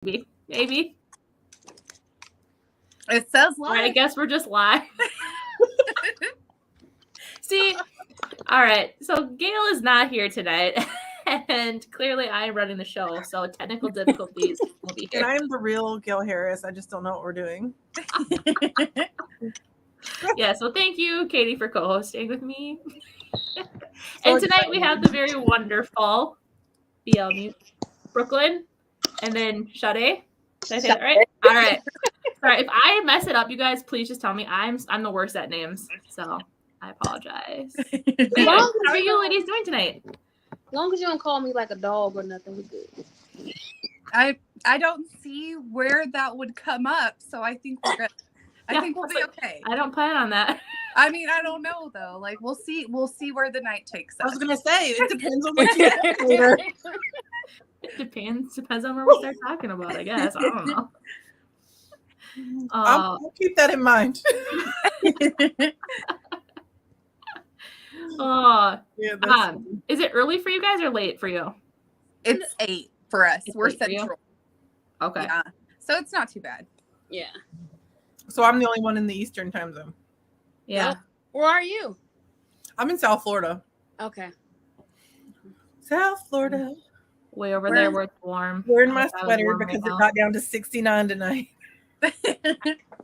Maybe. It says live. I guess we're just live. See, all right. So Gail is not here tonight, and clearly I'm running the show, so technical difficulties will be here. And I'm the real Gail Haris. I just don't know what we're doing. Yeah, so thank you, Katie, for co-hosting with me. And tonight we have the very wonderful BL Mute, Brooklyn, and then Sade. Did I say that right? All right. Sorry, if I mess it up, you guys, please just tell me. I'm the worst at names, so I apologize. How are you ladies doing tonight? As long as you don't call me like a dog or nothing, we're good. I don't see where that would come up, so I think we're good. I think we'll be okay. I don't plan on that. I mean, I don't know though. Like we'll see where the night takes us. I was gonna say it depends on what you get later. It depends on what we start talking about, I guess. I don't know. I'll keep that in mind. Yeah, is it early for you guys or late for you? It's 8 for us. We're central. Okay. Yeah. So it's not too bad. Yeah. So I'm the only one in the Eastern time zone. Yeah. Where are you? I'm in South Florida. Okay. South Florida. Way over there where it's warm. Wearing my sweater because it got down to 69 tonight.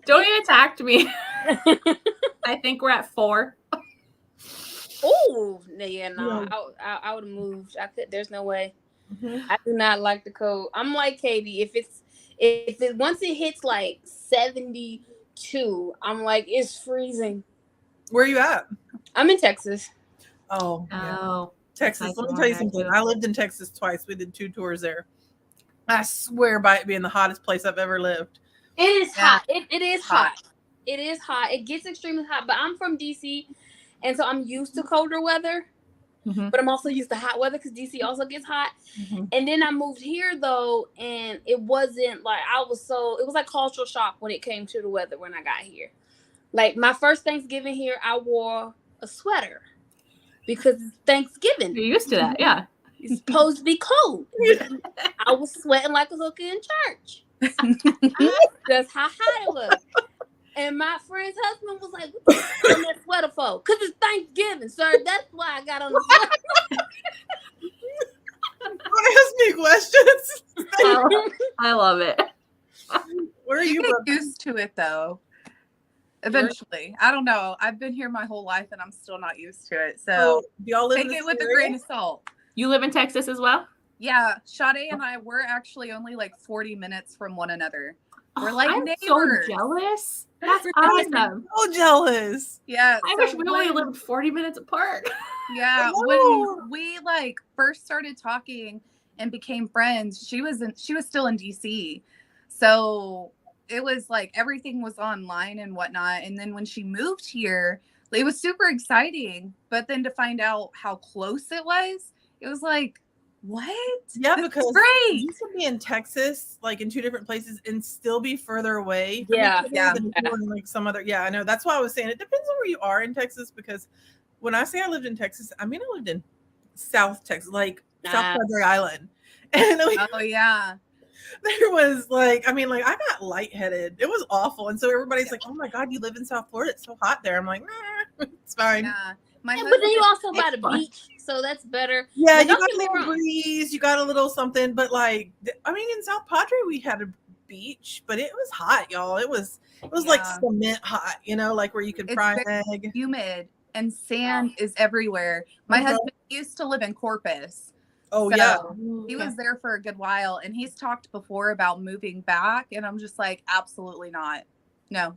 Don't even talk to me. I think we're at 4. Oh, yeah, no. I would have moved. I could. There's no way. Mm-hmm. I do not like the cold. I'm like Katie. If it once it hits like 72, I'm like, it's freezing. Where are you at? I'm in Texas. Oh. Texas. Nice. Let me tell you something. I lived in Texas twice. We did 2 tours there. I swear by it being the hottest place I've ever lived. It is hot. It is hot. It is hot. It gets extremely hot. But I'm from DC, and so I'm used to colder weather. Mm-hmm. But I'm also used to hot weather because DC also gets hot. Mm-hmm. And then I moved here though, and it wasn't like it was like cultural shock when it came to the weather when I got here. Like my first Thanksgiving here, I wore a sweater because it's Thanksgiving. You're used to that, yeah. It's supposed to be cold. I was sweating like a hooker in church. That's how hot it was. And my friend's husband was like, "What you on that sweater for?" Because it's Thanksgiving, sir. That's why I got on the sweater. Ask me questions. I love it. Where are you get used to it though. Eventually. I don't know. I've been here my whole life and I'm still not used to it. So do y'all live take it with a grain of salt. You live in Texas as well? Yeah. Sade and I were actually only like 40 minutes from one another. We're like I'm neighbors. so jealous. That's awesome. So jealous. Yeah. I wish we only lived 40 minutes apart. Yeah. When we like first started talking and became friends, she was still in DC. So it was like everything was online and whatnot. And then when she moved here, it was super exciting. But then to find out how close it was like, what? Yeah, because great. You can be in Texas, like in 2 different places, and still be further away. Yeah. Than like some other. Yeah, I know. That's why I was saying it depends on where you are in Texas. Because when I say I lived in Texas, I mean I lived in South Texas, like South Padre Island. And there was like I got lightheaded. It was awful, and so everybody's like, "Oh my God, you live in South Florida? It's so hot there." I'm like, "Nah, it's fine." Yeah. But then you also by the beach, so that's better. Yeah, you got a little breeze, you got a little something, but like, I mean, in South Padre we had a beach, but it was hot, y'all. It was like cement hot, like where you could fry an egg. Humid and sand is everywhere. My husband used to live in Corpus. Oh, so yeah. He was there for a good while, and he's talked before about moving back, and I'm just like, absolutely not. No.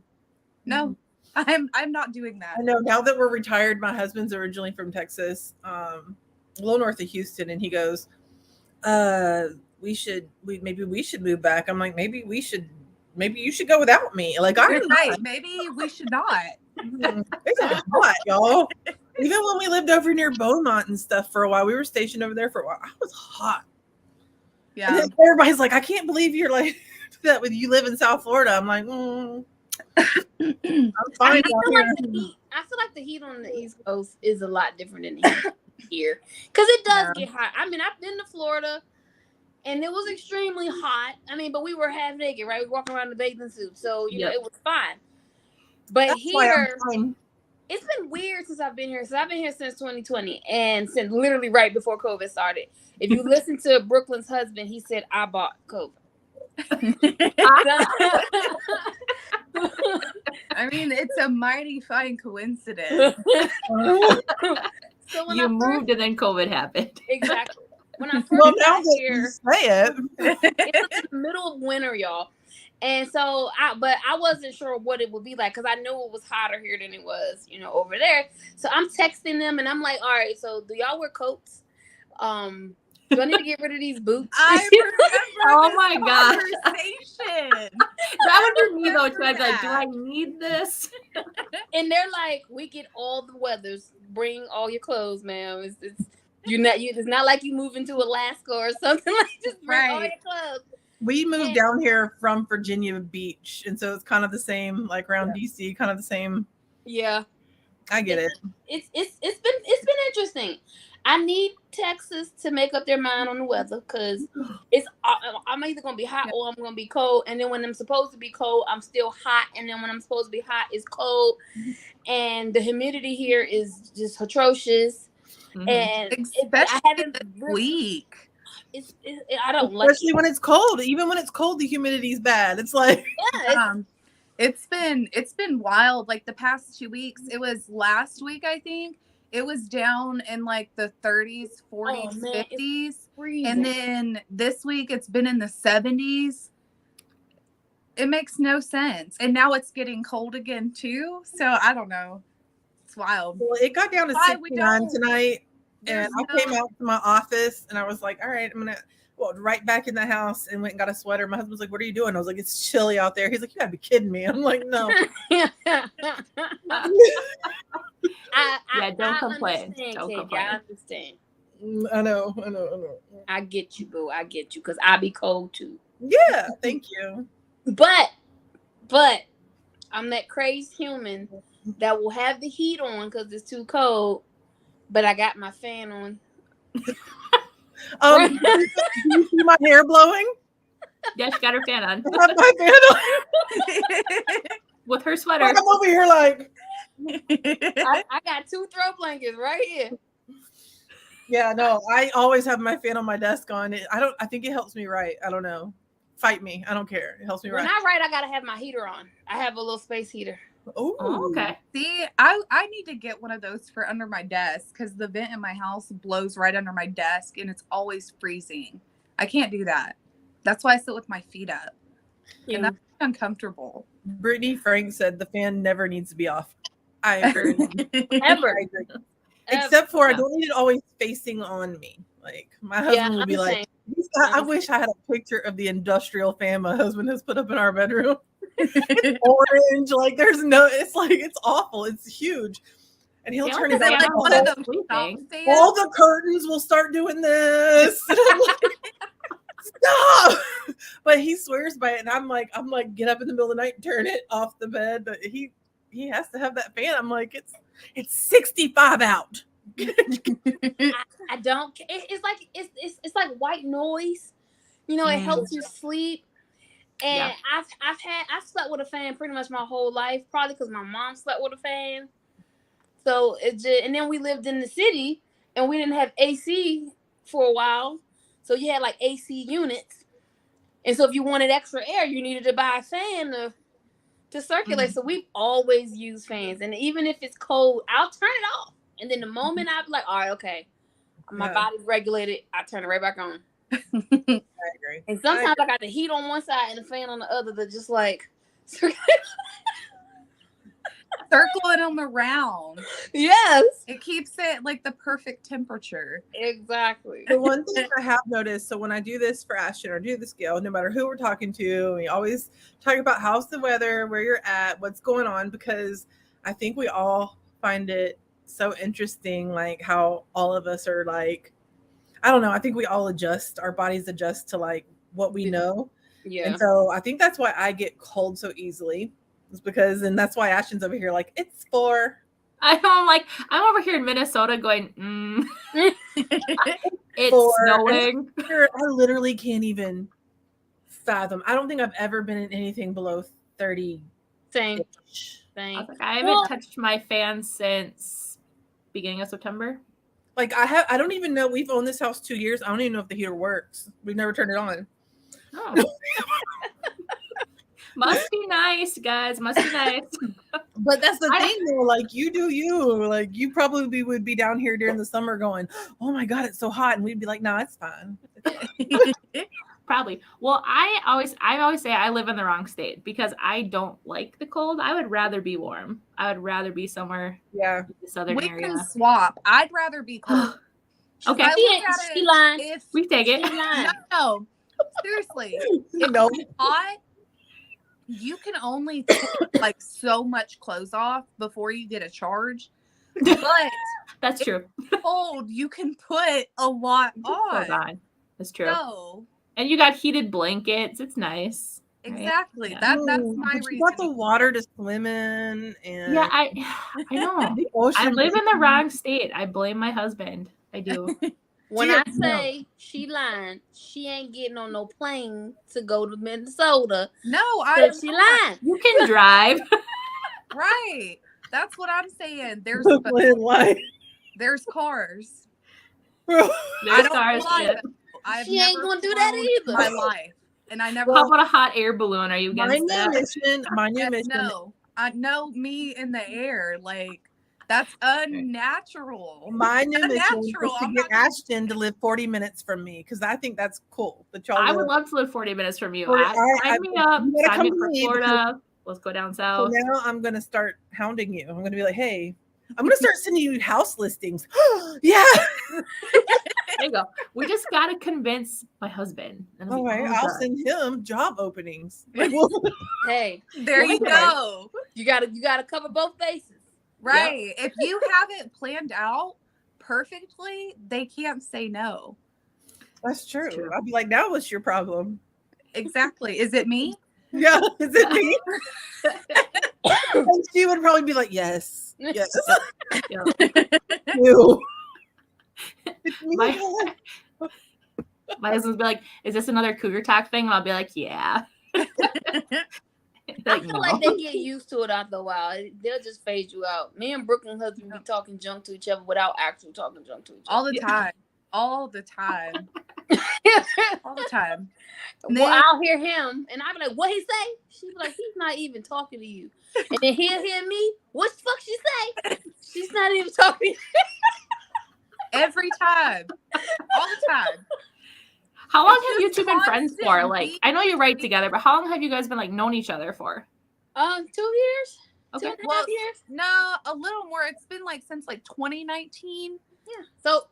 I'm not doing that. I know. Now that we're retired, my husband's originally from Texas, a little north of Houston, and he goes, maybe we should move back. I'm like, maybe you should go without me. Like, maybe we should not. It's hot, y'all. Even when we lived over near Beaumont and stuff for a while, we were stationed over there for a while. I was hot. Yeah. And then everybody's like, I can't believe you're like that when you live in South Florida. I'm like, I'm fine. I feel like the heat on the East Coast is a lot different than the heat here. Because it does get hot. I mean, I've been to Florida and it was extremely hot. I mean, but we were half naked, right? We were walking around in a bathing suit, so you know it was fine. But That's here, it's been weird since I've been here. So I've been here since 2020, and since literally right before COVID started. If you listen to Brooklyn's husband, he said, "I bought COVID." I mean, it's a mighty fine coincidence. So when you moved and then COVID happened. Exactly. When I first got here, it was in the middle of winter, y'all. And so I wasn't sure what it would be like because I knew it was hotter here than it was, you know, over there. So I'm texting them and I'm like, all right, so do y'all wear coats? Do I need to get rid of these boots? I remember oh my god. Conversation. That would be me though too. I'd be like, do I need this? And they're like, we get all the weathers. Bring all your clothes, ma'am. It's not like you move into Alaska or something. Like just bring all your clothes. We moved down here from Virginia Beach, and so it's kind of the same, like around DC, kind of the same. Yeah, I get it. It's been interesting. I need Texas to make up their mind on the weather because I'm either gonna be hot or I'm gonna be cold, and then when I'm supposed to be cold, I'm still hot, and then when I'm supposed to be hot, it's cold, and the humidity here is just atrocious, and especially week. I don't like, especially when it's cold. Even when it's cold, the humidity is bad. It's like it's been wild. Like the past 2 weeks, it was last week I think. It was down in like the 30s, 40s, 50s. And then this week it's been in the 70s. It makes no sense. And now it's getting cold again too. So I don't know. It's wild. Well, it got down to 69 tonight. And I came out to my office and I was like, all right, I'm going to right back in the house and went and got a sweater. My husband was like, what are you doing? I was like, it's chilly out there. He's like, you gotta be kidding me. I'm like, no. Don't complain. Don't complain. I understand. I know. I get you, boo. I get you because I be cold too. Yeah, thank you. But I'm that crazy human that will have the heat on because it's too cold, but I got my fan on. Do you see my hair blowing? Yeah, she got her fan on. I have my fan on. With her sweater. I'm over here like. I got 2 throw blankets right here. Yeah, no, I always have my fan on my desk on. I think it helps me write. I don't know. Fight me. I don't care. It helps me write. When I write, I gotta have my heater on. I have a little space heater. Oh, okay. See, I need to get one of those for under my desk because the vent in my house blows right under my desk and it's always freezing. I can't do that. That's why I sit with my feet up. Yeah. And that's uncomfortable. Brittany Frank said the fan never needs to be off. I agree. Ever. I agree. Except for I don't need it always facing on me. Like my husband will be like, I wish I had a picture of the industrial fan my husband has put up in our bedroom. Orange, like there's no, it's like it's awful. It's huge. And he'll turn it like one of those all the curtains will start doing this. Stop! But he swears by it, and I'm like, get up in the middle of the night and turn it off the bed. But he has to have that fan. I'm like, it's 65 out. I don't. It's like white noise. You know, it helps you sleep. And I've slept with a fan pretty much my whole life, probably because my mom slept with a fan. So and then we lived in the city and we didn't have AC for a while. So you had like AC units. And so if you wanted extra air, you needed to buy a fan to circulate. So we've always used fans. And even if it's cold, I'll turn it off. And then the moment I'm like, all right, okay, my body's regulated, I turn it right back on. I agree. And sometimes I got the heat on one side and the fan on the other that just like circling them around. Yes. It keeps it like the perfect temperature. Exactly. The one thing I have noticed, so when I do this for Ashton or do this Gail, no matter who we're talking to, we always talk about how's the weather, where you're at, what's going on, because I think we all find it so interesting, like how all of us are like, I don't know. I think we all adjust. Our bodies adjust to like what we know. Yeah. And so I think that's why I get cold so easily. Is because, and that's why Ashton's over here like, it's 4 I'm like, I'm over here in Minnesota going, it's snowing. I literally can't even fathom. I don't think I've ever been in anything below 30. Same. I haven't touched my fan since beginning of September. Like I don't even know. We've owned this house 2 years. I don't even know if the heater works. We've never turned it on. Oh. Must be nice, guys. Must be nice. But that's the thing, though. Like, you do you. Like, you probably would be down here during the summer going, "Oh my God, it's so hot," and we'd be like, "No, it's fine." Probably. Well, I always say I live in the wrong state because I don't like the cold. I would rather be warm. I would rather be somewhere in the southern area. We can swap. I'd rather be cold. Okay. She lying. We take it. No. Seriously. If it's hot, you can only take like so much clothes off before you get a charge. But that's true. Cold, you can put a lot on. That's true. So, and you got heated blankets. It's nice. Exactly. Right? That's my reason. You got the water to swim in, and yeah, I know. I live in the wrong state. I blame my husband. I do. When I say she lying, she ain't getting on no plane to go to Minnesota. No, she lying. You can drive. Right. That's what I'm saying. There's cars. There's cars. She ain't gonna do that either. My life, and I never. How about a hot air balloon? Are you against that? My new mission. No, I know me in the air. Like, that's unnatural. My new mission is to get Ashton to live 40 minutes from me because I think that's cool. I would love to live 40 minutes from you. Sign me up. Sign me for Florida. Let's go down south. So now I'm going to start hounding you. I'm going to be like, hey, I'm going to start sending you house listings. Yeah. There you go. We just got to convince my husband. All right. I'll send him job openings. Hey, there you go. You got to cover both bases. Right. Yep. If you have it planned out perfectly, they can't say no. That's true. I'll be like, now what's your problem? Exactly. Is it me? Yeah. Is it me? And she would probably be like, yes. Yes. My husband's be like, is this another Cougar Talk thing? And I'll be like, yeah. I feel like they get used to it after a while. They'll just fade you out. Me and Brooklyn husband be talking junk to each other without actually talking junk to each other. All the time. All the time. All the time. Well, I'll hear him and I'll be like, what he say? She'll be like, he's not even talking to you. And then he'll hear me. What the fuck she say? She's not even talking. Every time. All the time. How long have you two been friends for? Like, I know you write together, but how long have you guys been like known each other for? 2 years. Okay. 2.5 years. No, a little more. It's been like since like 2019. Yeah. So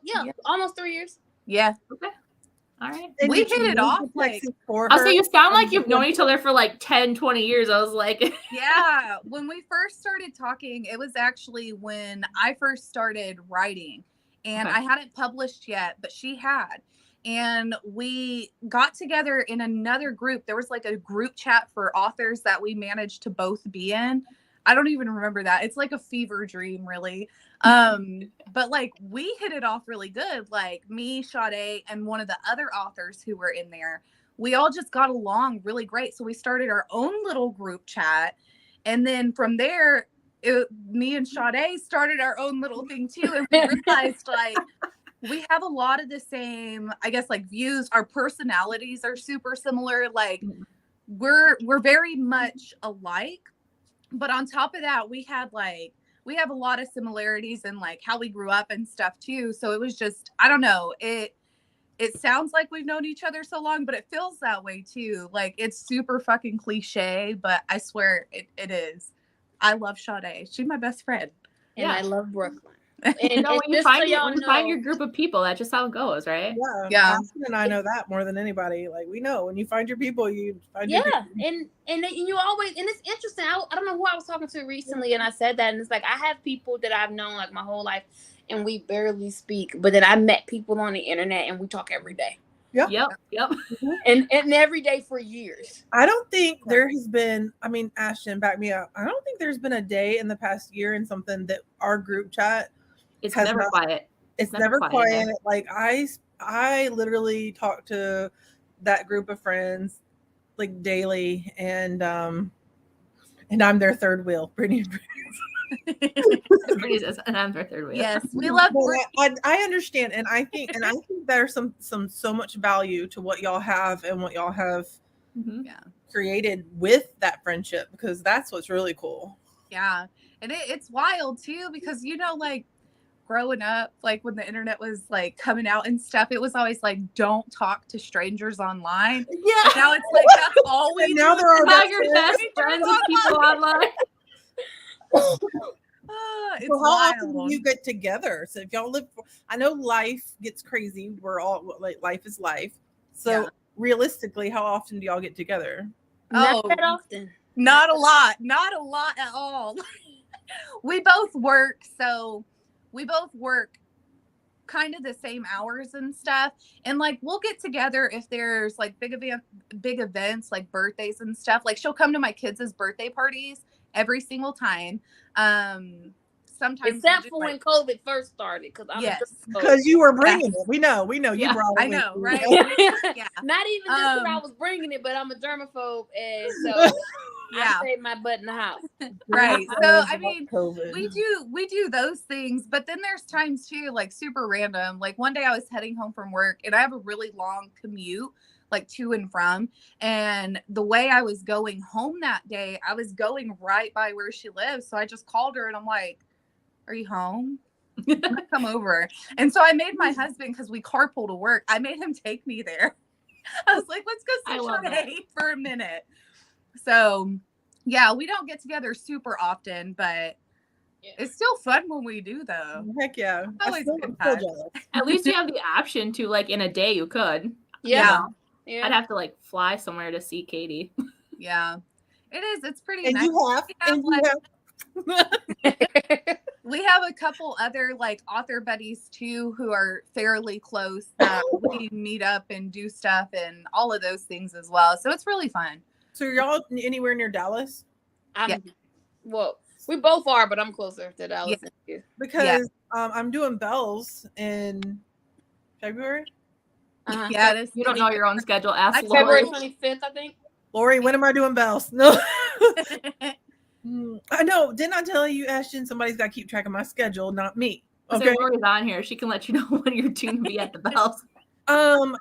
almost 3 years. Yeah. Okay. All right. And we hit it off like. I'll say you sound like you've known each other for like 10, 20 years. I was like. Yeah. When we first started talking, it was actually when I first started writing, and I hadn't published yet, but she had. And we got together in another group. There was like a group chat for authors that we managed to both be in. I don't even remember that. It's like a fever dream, really. But like we hit it off really good. Like me, Sade, and one of the other authors who were in there, we all just got along really great. So we started our own little group chat. And then from there, me and Sade started our own little thing too. And we realized like, we have a lot of the same, I guess, like views. Our personalities are super similar. Like we're very much alike. But on top of that, we have a lot of similarities in like how we grew up and stuff too. So it was just, I don't know. It sounds like we've known each other so long, but it feels that way too. Like it's super fucking cliche, but I swear it is. I love Sade. She's my best friend. And I love Brooklyn. And when you find your group of people, that's just how it goes, right? Yeah. Ashton and I know that more than anybody. Like we know when you find your people, you find your people. And you always, and it's interesting. I don't know who I was talking to recently, and I said that, and it's like I have people that I've known like my whole life, and we barely speak. But then I met people on the internet, and we talk every day. Yep. Yep. And every day for years. I don't think there has been, I mean, Ashton, back me up. I don't think there's been a day in the past year in something that our group chat It's never quiet. It's never quiet. Like I literally talk to that group of friends like daily, and I'm their third wheel. Brittany says, and I'm their third wheel. Yes, we love. I understand, and I think there's some so much value to what y'all have and what y'all have created with that friendship, because that's what's really cool. Yeah, and it's wild too, because like growing up, like when the internet was like coming out and stuff, it was always like, don't talk to strangers online. Yeah. And now it's like that's all we do. Now they're all your best friends with people online. It's so how wild. often do you get together? So if y'all live, I know life gets crazy. We're all like, life is life. So realistically, how often do y'all get together? Not that often. Not a lot at all. We both work, so we both work kind of the same hours and stuff, and like we'll get together if there's like big events like birthdays and stuff. Like she'll come to my kids' birthday parties every single time. Sometimes except for when COVID first started, because you were bringing it. We know you brought it. I know, right? Yeah. Not even just that I was bringing it, but I'm a germaphobe, and so I saved my butt in the house. Right. So I mean, we do those things, but then there's times too, like super random. Like one day I was heading home from work, and I have a really long commute, like to and from. And the way I was going home that day, I was going right by where she lives. So I just called her and I'm like, are you home? I'm gonna come over. And so I made my husband, because we carpool to work, I made him take me there. I was like, let's go see Sade for a minute. So yeah, we don't get together super often, but it's still fun when we do, though. Heck yeah. Always At least you have the option to, like, in a day you could. Yeah. I'd have to like fly somewhere to see Katie. Yeah, it is. It's pretty and nice. We have a couple other like author buddies too who are fairly close that we meet up and do stuff and all of those things as well. So it's really fun. So are y'all anywhere near Dallas? Well, we both are, but I'm closer to Dallas than you. Because I'm doing Bells in February. Yeah, you don't know your own schedule. Ask February Lori. 25th, I think. Lori, when am I doing Bells? No. I know. Didn't I tell you, Ashton? Somebody's got to keep track of my schedule, not me. Okay. So Lori's on here. She can let you know when you're due to be at the Bells.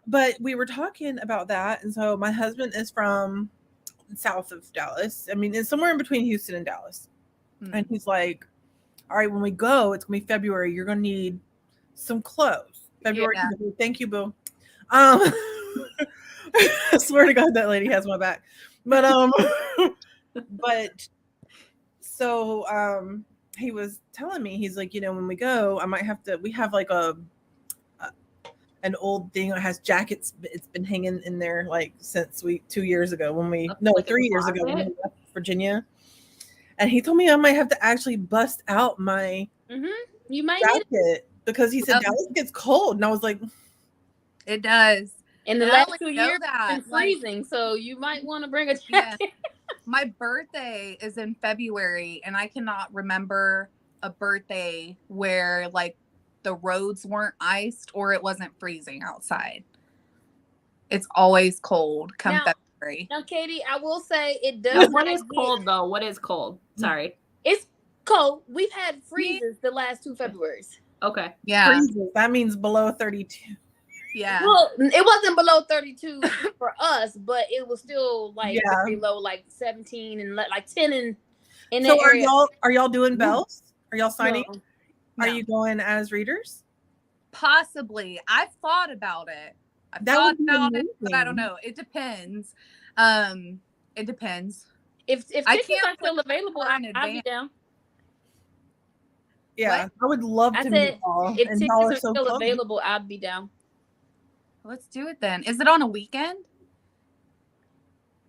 But we were talking about that, and so my husband is from south of Dallas. I mean, it's somewhere in between Houston and Dallas. And he's like, all right, when we go, it's gonna be February. You're gonna need some clothes. February. Yeah. Thank you, boo. I swear to God, that lady has my back. But so he was telling me, he's like, when we go, I might have to. We have like an old thing that has jackets. It's been hanging in there like since 2 years ago when we 3 years ago when we left Virginia. And he told me I might have to actually bust out my you might jacket because he said Dallas gets cold, and I was like, it does. In the last 2 years, it's been freezing, so you might want to bring a jacket. Yeah. My birthday is in February, and I cannot remember a birthday where like the roads weren't iced or it wasn't freezing outside. It's always cold come February. Now, Katie, I will say it does. What is cold though? What is cold? Sorry. It's cold. We've had freezes the last 2 Februaries. Okay. Yeah. Freezes. That means below 32. Yeah. Well, it wasn't below 32 for us, but it was still like very low, like 17 and like 10 in so that area. Are y'all doing Bells? Are y'all signing? No. Are you going as readers? Possibly. I've thought about it. But I don't know. It depends. It depends. If tickets are still available, I'll be down. Yeah, what? I would love to meet y'all. If tickets are still available, I'd be down. Let's do it then. Is it on a weekend?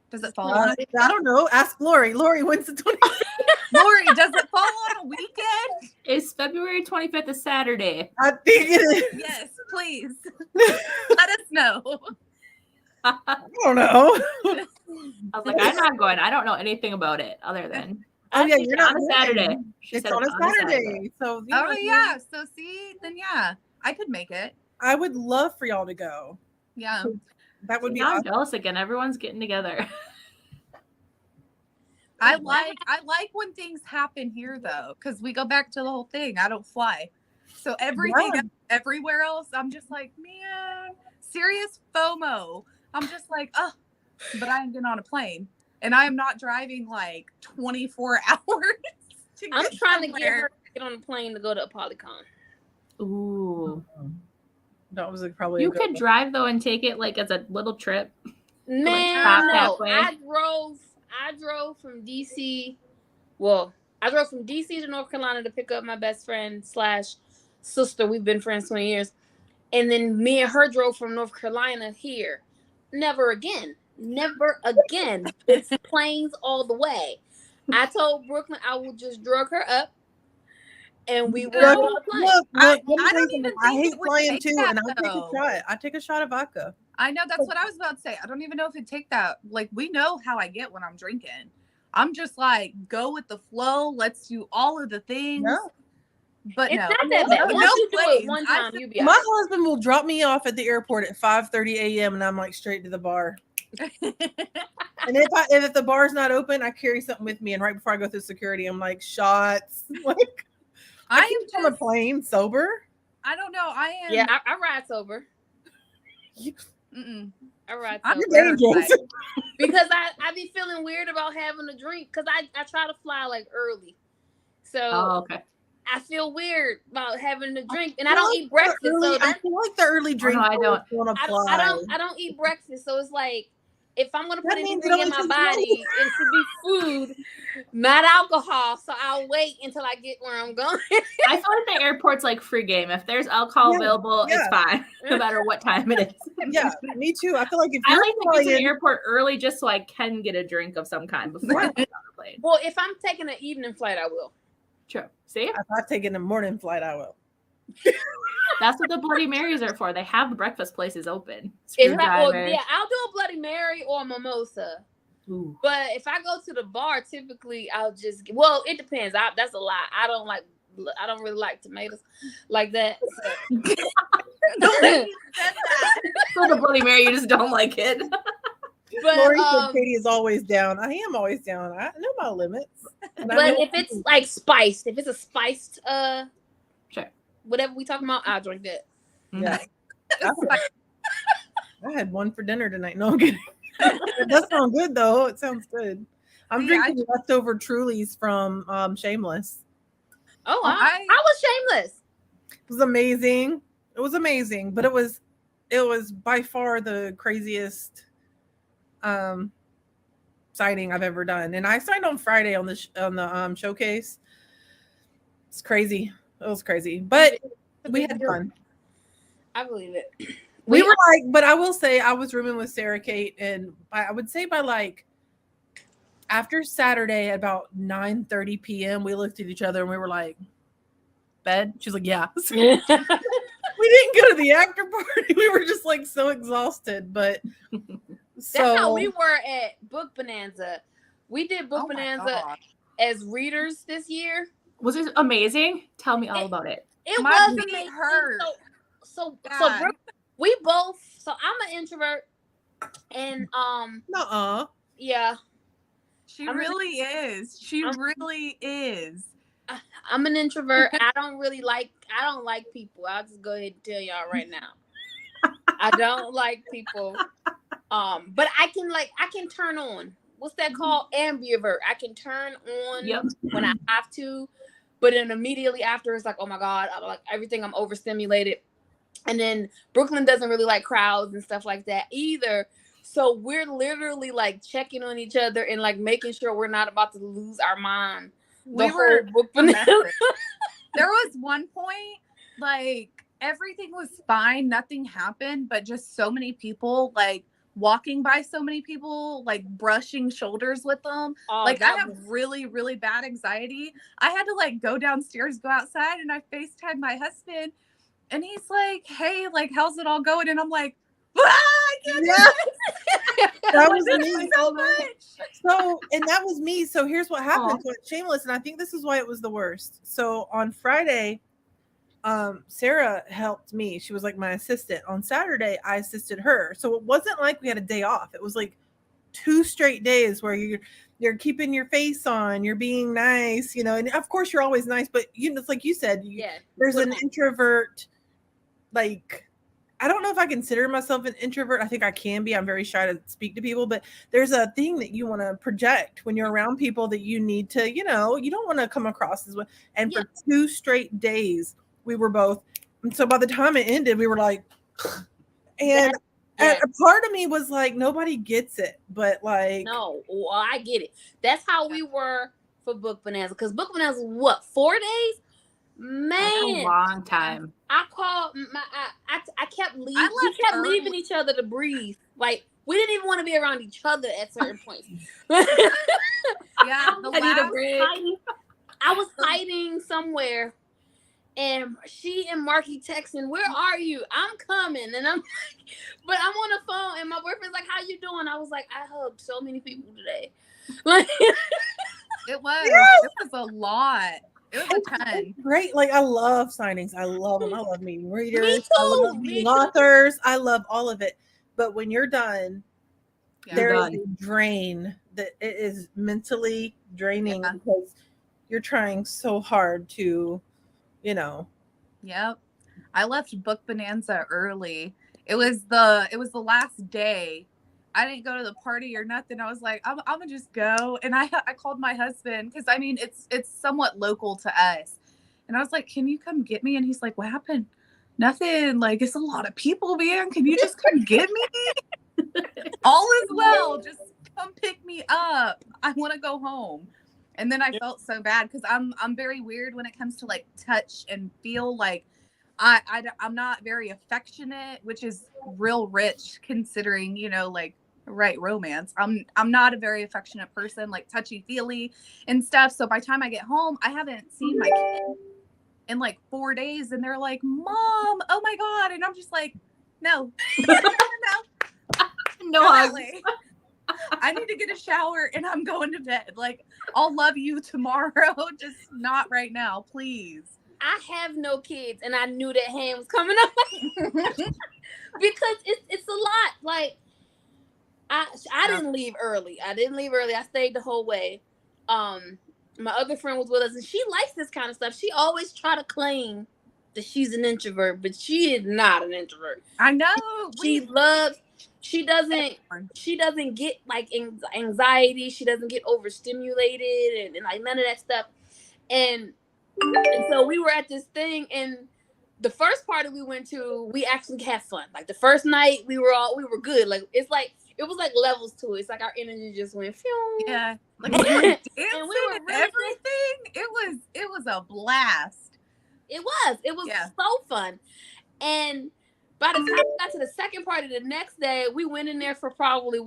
Does it fall on a weekend? I don't know. Ask Lori. Lori, when's the 25th? Lori, does it fall on a weekend? It's February 25th, a Saturday. I think it is. Yes, please. Let us know. I don't know. I was like, I'm not going. I don't know anything about it other than Oh yeah, you're not on a Saturday. She It's said on a Saturday. So you know, yeah. So see, then yeah, I could make it. I would love for y'all to go. Yeah. That would be I'm awesome. jealous again. Everyone's getting together. I like when things happen here though, because we go back to the whole thing. I don't fly. So everything everywhere else, I'm just like, man, serious FOMO. I'm just like, oh, but I am getting on a plane. And I am not driving like 24 hours. I'm trying to get her to get on the plane to go to Polycon. Ooh. That was probably You could drive though and take it like as a little trip. Man, stop no. halfway. I drove from DC. Well, I drove from DC to North Carolina to pick up my best friend / sister. We've been friends 20 years. And then me and her drove from North Carolina here. Never again. Never again. It's planes all the way. I told Brooklyn I would just drug her up and we would go on the plane. Look, I don't even I think hate it would flying take too, that, and I'll take a though. shot. I take a shot of vodka. I know, that's what I was about to say. I don't even know if it'd take that. Like, we know how I get when I'm drinking. I'm just like, go with the flow. Let's do all of the things. No. But It's no. not that bad. Once you do it planes. one time, you'll be all My right. husband will drop me off at the airport at 5:30 a.m. and I'm like straight to the bar. And if the bar's not open, I carry something with me. And right before I go through security, I'm like, shots. Like, I am on a plane sober. I don't know. I am. Yeah, I ride sober. Mm-mm. I ride I'm sober. dangerous. Because I be feeling weird about having a drink because I try to fly like early. So okay. I feel weird about having a drink, and I don't eat breakfast. So I feel like the early drink. I don't. I don't eat breakfast. So it's like if I'm gonna put That means anything it in my only body, it should be food, not alcohol. So I'll wait until I get where I'm going. I feel like the airport's like free game. If there's alcohol available, it's fine, no matter what time it is. Yeah, me too. I feel like if I you're like to get to the airport early just so I can get a drink of some kind before I get on the plane. Well, if I'm taking an evening flight, I will. True. See? If I'm taking a morning flight, I will. That's what the Bloody Marys are for. They have the breakfast places open. I'll do a Bloody Mary or a mimosa. Ooh. But if I go to the bar, typically I'll just it depends. That's a lie. I don't really like tomatoes like that. For the Bloody Mary, you just don't like it. But Lori said Katie is always down. I am always down. I know my limits. But if it's like spiced, if it's a spiced sure, whatever we talking about, I'll drink that. Yeah. I had one for dinner tonight. No, I'm kidding. That sounds good though. It sounds good. I'm drinking leftover Trulies from Shameless. Oh, I was Shameless. It was amazing. It was amazing, but it was by far the craziest sighting I've ever done. And I signed on Friday on the showcase. It's crazy. It was crazy, but we had fun. I believe it. We were like, but I will say I was rooming with Sarah Kate, and I would say by like after Saturday at about 9:30 p.m. we looked at each other and we were like, bed? She's like, yeah. We didn't go to the after party. We were just like so exhausted, but that's how we were at Book Bonanza. We did Book Bonanza as readers this year. Was it amazing? Tell me all about it. It was amazing. So we both. So I'm an introvert, and yeah, she really is. She really is. I'm an introvert. I don't like people. I'll just go ahead and tell y'all right now. I don't like people. But I can turn on. What's that called? Ambivert. I can turn on when I have to, but then immediately after it's like, oh my God, I'm like everything, I'm overstimulated. And then Brooklyn doesn't really like crowds and stuff like that either. So we're literally like checking on each other and like making sure we're not about to lose our mind. There was one point, like everything was fine, nothing happened, but just so many people like walking by so many people, like brushing shoulders with them. Like I have really, really bad anxiety. I had to like go downstairs, go outside, and I FaceTimed my husband, and he's like, hey, like, how's it all going? And I'm like, Yeah. That was me. So much. So, and that was me. So here's what happened. Aw. So it's shameless, and I think this is why it was the worst. So on Friday, Sarah helped me. She was like my assistant. On Saturday, I assisted her. So it wasn't like we had a day off. It was like 2 straight days where you're keeping your face on, you're being nice, you know, and of course you're always nice, but you know, it's like you said, there's an introvert, like, I don't know if I consider myself an introvert. I think I can be. I'm very shy to speak to people, but there's a thing that you want to project when you're around people that you need to, you know, you don't want to come across as well. And for 2 straight days, we were both. And so by the time it ended, we were like, and a part of me was like, nobody gets it, but like, no, well, I get it. That's how we were for Book Bonanza, because Book Bonanza was what, 4 days? Man, that's a long time. I called I kept leaving. We kept leaving each other to breathe. Like, we didn't even want to be around each other at certain points. Yeah, I was hiding somewhere, and she and Marky texting, "Where are you? I'm coming." And I'm like, but I'm on the phone, and my boyfriend's like, "How you doing?" I was like, "I hugged so many people today." Like, it was a lot. It was a ton. Great. Like, I love signings. I love them. I love meeting readers. Me too. I love meeting authors. I love all of it. But when you're done, there is a drain that it is mentally draining because you're trying so hard to, you know. Yep. I left Book Bonanza early. It was the last day. I didn't go to the party or nothing. I was like, I'm gonna just go. And I called my husband because I mean it's somewhat local to us. And I was like, can you come get me? And he's like, what happened? Nothing. Like, it's a lot of people, man. Can you just come get me? All is well. Just come pick me up. I want to go home. And then I felt so bad because I'm very weird when it comes to like touch and feel. Like I'm not very affectionate, which is real rich considering, you know, like, right, romance. I'm not a very affectionate person, like touchy feely and stuff. So by the time I get home, I haven't seen my kids in like 4 days, and they're like, "Mom, oh my God," and I'm just like, no, no hugs. I need to get a shower and I'm going to bed. Like, I'll love you tomorrow, just not right now, please. I have no kids, and I knew that hand was coming up because it's a lot. Like, I didn't leave early. I stayed the whole way. My other friend was with us, and she likes this kind of stuff. She always try to claim that she's an introvert, but she is not an introvert. I know. She doesn't get like anxiety. She doesn't get overstimulated and like none of that stuff. And so we were at this thing, and the first party we went to, we actually had fun. Like, the first night we were good. Like, it was like levels to it. It's like our energy just went phew. Yeah. Like, we were dancing and everything. It was a blast. It was so fun. And by the time we got to the second party the next day, we went in there for probably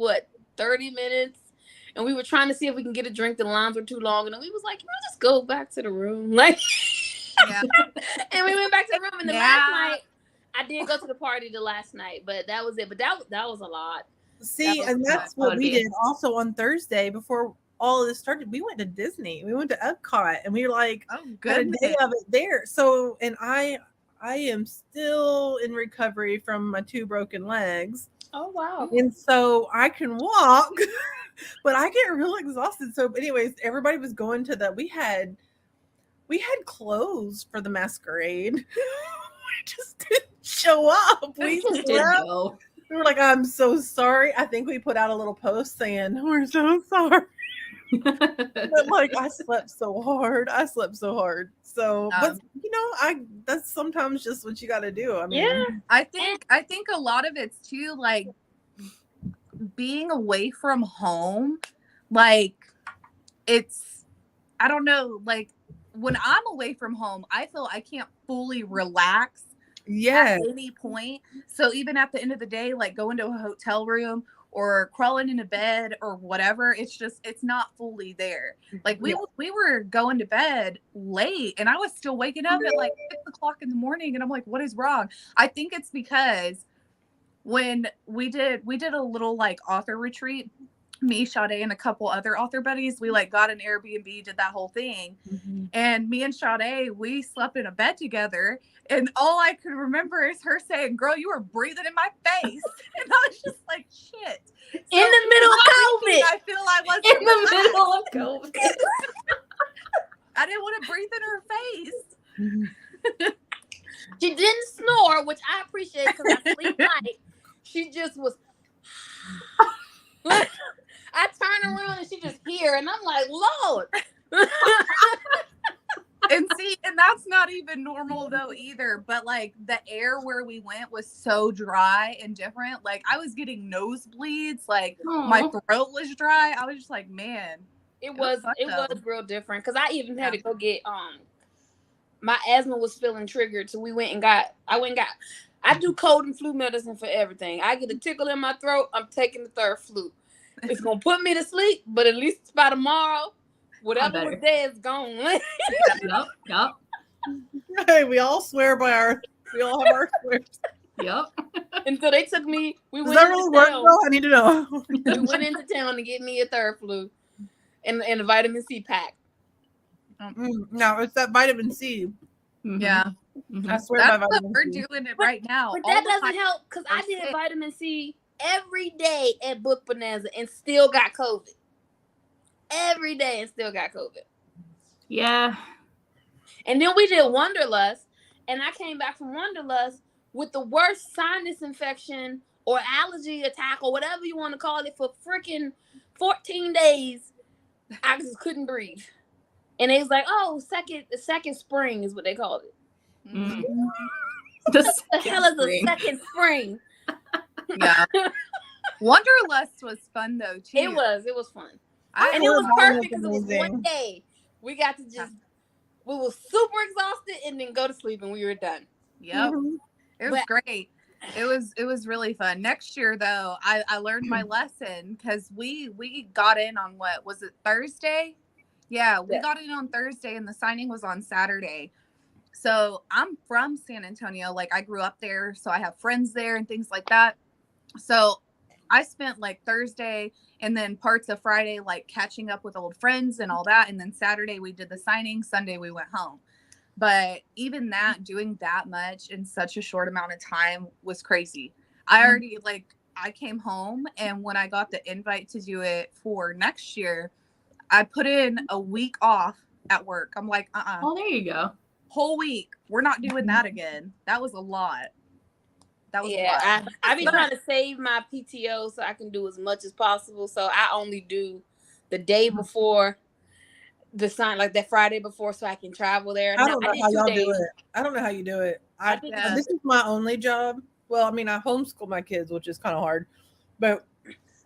30 minutes. And we were trying to see if we can get a drink. The lines were too long. And we was like, just go back to the room. Like, and we went back to the room. And the last night, I did go to the party the last night. But that was it. But that was a lot. See, and that's what we did also on Thursday before all of this started. We went to Disney. We went to Epcot. And we were like, got a day of it there. So, and I am still in recovery from my 2 broken legs. Oh, wow. And so I can walk. But I get real exhausted. So anyways, everybody was going to we had clothes for the masquerade. We just didn't show up. We just didn't go. We were like, I'm so sorry. I think we put out a little post saying, we're so sorry. But like, I slept so hard. So, but you know, that's sometimes just what you got to do. I mean, I think a lot of it's too, like, being away from home. Like, I don't know, like, when I'm away from home, I feel I can't fully relax at any point. So even at the end of the day, like going to a hotel room or crawling into bed or whatever, it's not fully there. Like we were going to bed late, and I was still waking up at like 6 o'clock in the morning, and I'm like, what is wrong? I think it's because when we did a little like author retreat, me, Sade, and a couple other author buddies, we like got an Airbnb, did that whole thing. Mm-hmm. And me and Sade, we slept in a bed together. And all I could remember is her saying, "Girl, you were breathing in my face." And I was just like, shit. So in the middle of COVID. I feel I was In the middle of COVID. I didn't want to breathe in her face. She didn't snore, which I appreciate because I sleep light. She just was. I turn around and she just here, and I'm like, Lord. And see, and that's not even normal though either. But like the air where we went was so dry and different. Like I was getting nosebleeds. Like my throat was dry. I was just like, man. It was real different because I even had to go get my asthma was feeling triggered, so I do cold and flu medicine for everything. I get a tickle in my throat, I'm taking the third flu. It's gonna put me to sleep, but at least by tomorrow, whatever was there is gone. Yep. Hey, we all swear by we all have our swears. Yep. And so they took me. Does that really work though? I need to know. We went into town to get me a third flu and a vitamin C pack. No, it's that vitamin C. Mm-hmm. Yeah. Mm-hmm. I swear That's by what vitamin we're C. doing it right now. But All that the doesn't time. help because I did sick. vitamin C every day at Book Bonanza and still got COVID. Every day and still got COVID. Yeah. And then we did Wanderlust, and I came back from Wanderlust with the worst sinus infection or allergy attack or whatever you want to call it for freaking 14 days. I just couldn't breathe. And it was like, oh, the second spring is what they called it. Mm. What the hell is a second spring? Yeah. Wanderlust was fun though too. It was fun. And it swear was by perfect because it was amazing. one day. We got to just, we were super exhausted and then go to sleep and we were done. Yep. Mhm. It was great. It was really fun. Next year though, I learned my lesson because we got in on what was it, Thursday? Yeah, we got in on Thursday and the signing was on Saturday. So I'm from San Antonio. Like I grew up there, so I have friends there and things like that. So I spent like Thursday and then parts of Friday like catching up with old friends and all that. And then Saturday we did the signing. Sunday we went home. But even that, doing that much in such a short amount of time was crazy. I already I came home, and when I got the invite to do it for next year, I put in a week off at work. I'm like, Oh, there you go. whole week. We're not doing that again. That was a lot. That was a lot. I be trying to save my PTO so I can do as much as possible. So I only do the day before the sign, like that Friday before, so I can travel there. I don't know how y'all do it. I don't know how you do it. This is my only job. Well, I mean, I homeschool my kids, which is kind of hard, but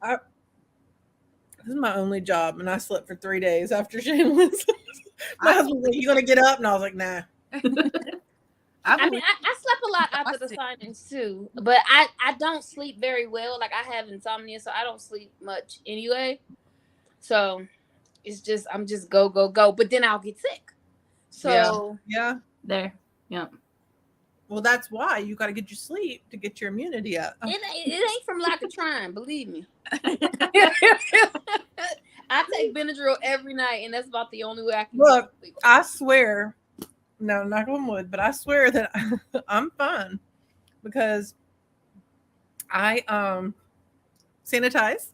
this is my only job, and I slept for 3 days after Shameless. My husband was like, "You gonna get up?" And I was like, "Nah." I mean, I slept a lot after the signings too, but I don't sleep very well. Like I have insomnia, so I don't sleep much anyway. So it's just I'm just go. But then I'll get sick. So yeah. There. Yep. Well, that's why you got to get your sleep to get your immunity up. it ain't from lack of trying, believe me. I take Benadryl every night, and that's about the only way I can Look, sleep. I swear, no, knock on wood, but I swear that I'm fine because I sanitize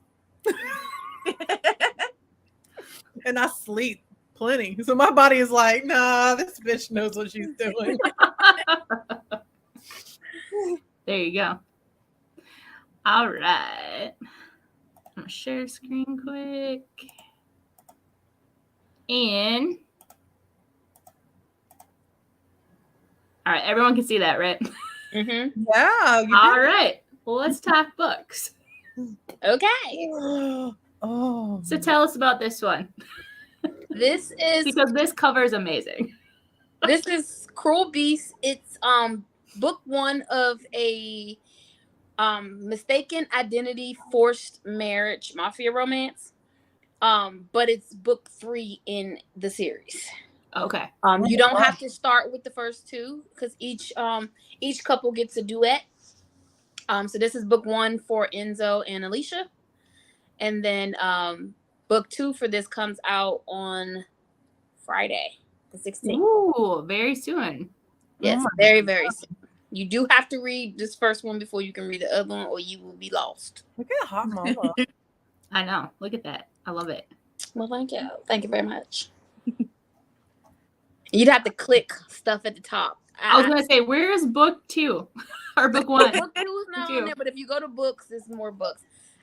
and I sleep plenty. So my body is like, nah, this bitch knows what she's doing. There you go. All right. I'm going to share screen quick. And all right, everyone can see that, right? Mm-hmm. Yeah. All right. Well, let's talk books. Okay. Oh. So tell us about this one. This is Because this cover is amazing. This is Cruel Beast. It's book 1 of a mistaken identity, forced marriage, mafia romance. But it's book 3 in the series. Okay. You don't have to start with the first 2 because each couple gets a duet. So this is book 1 for Enzo and Alicia. And then book 2 for this comes out on Friday, the 16th. Ooh, very soon. Yes, very, very soon. You do have to read this first one before you can read the other one, or you will be lost. Look at hot mama. I know. Look at that. I love it. Well, thank you. Thank you very much. You'd have to click stuff at the top. I was gonna say, where's book 2 or book 1? Book 2 is not on there, but if you go to books, there's more books.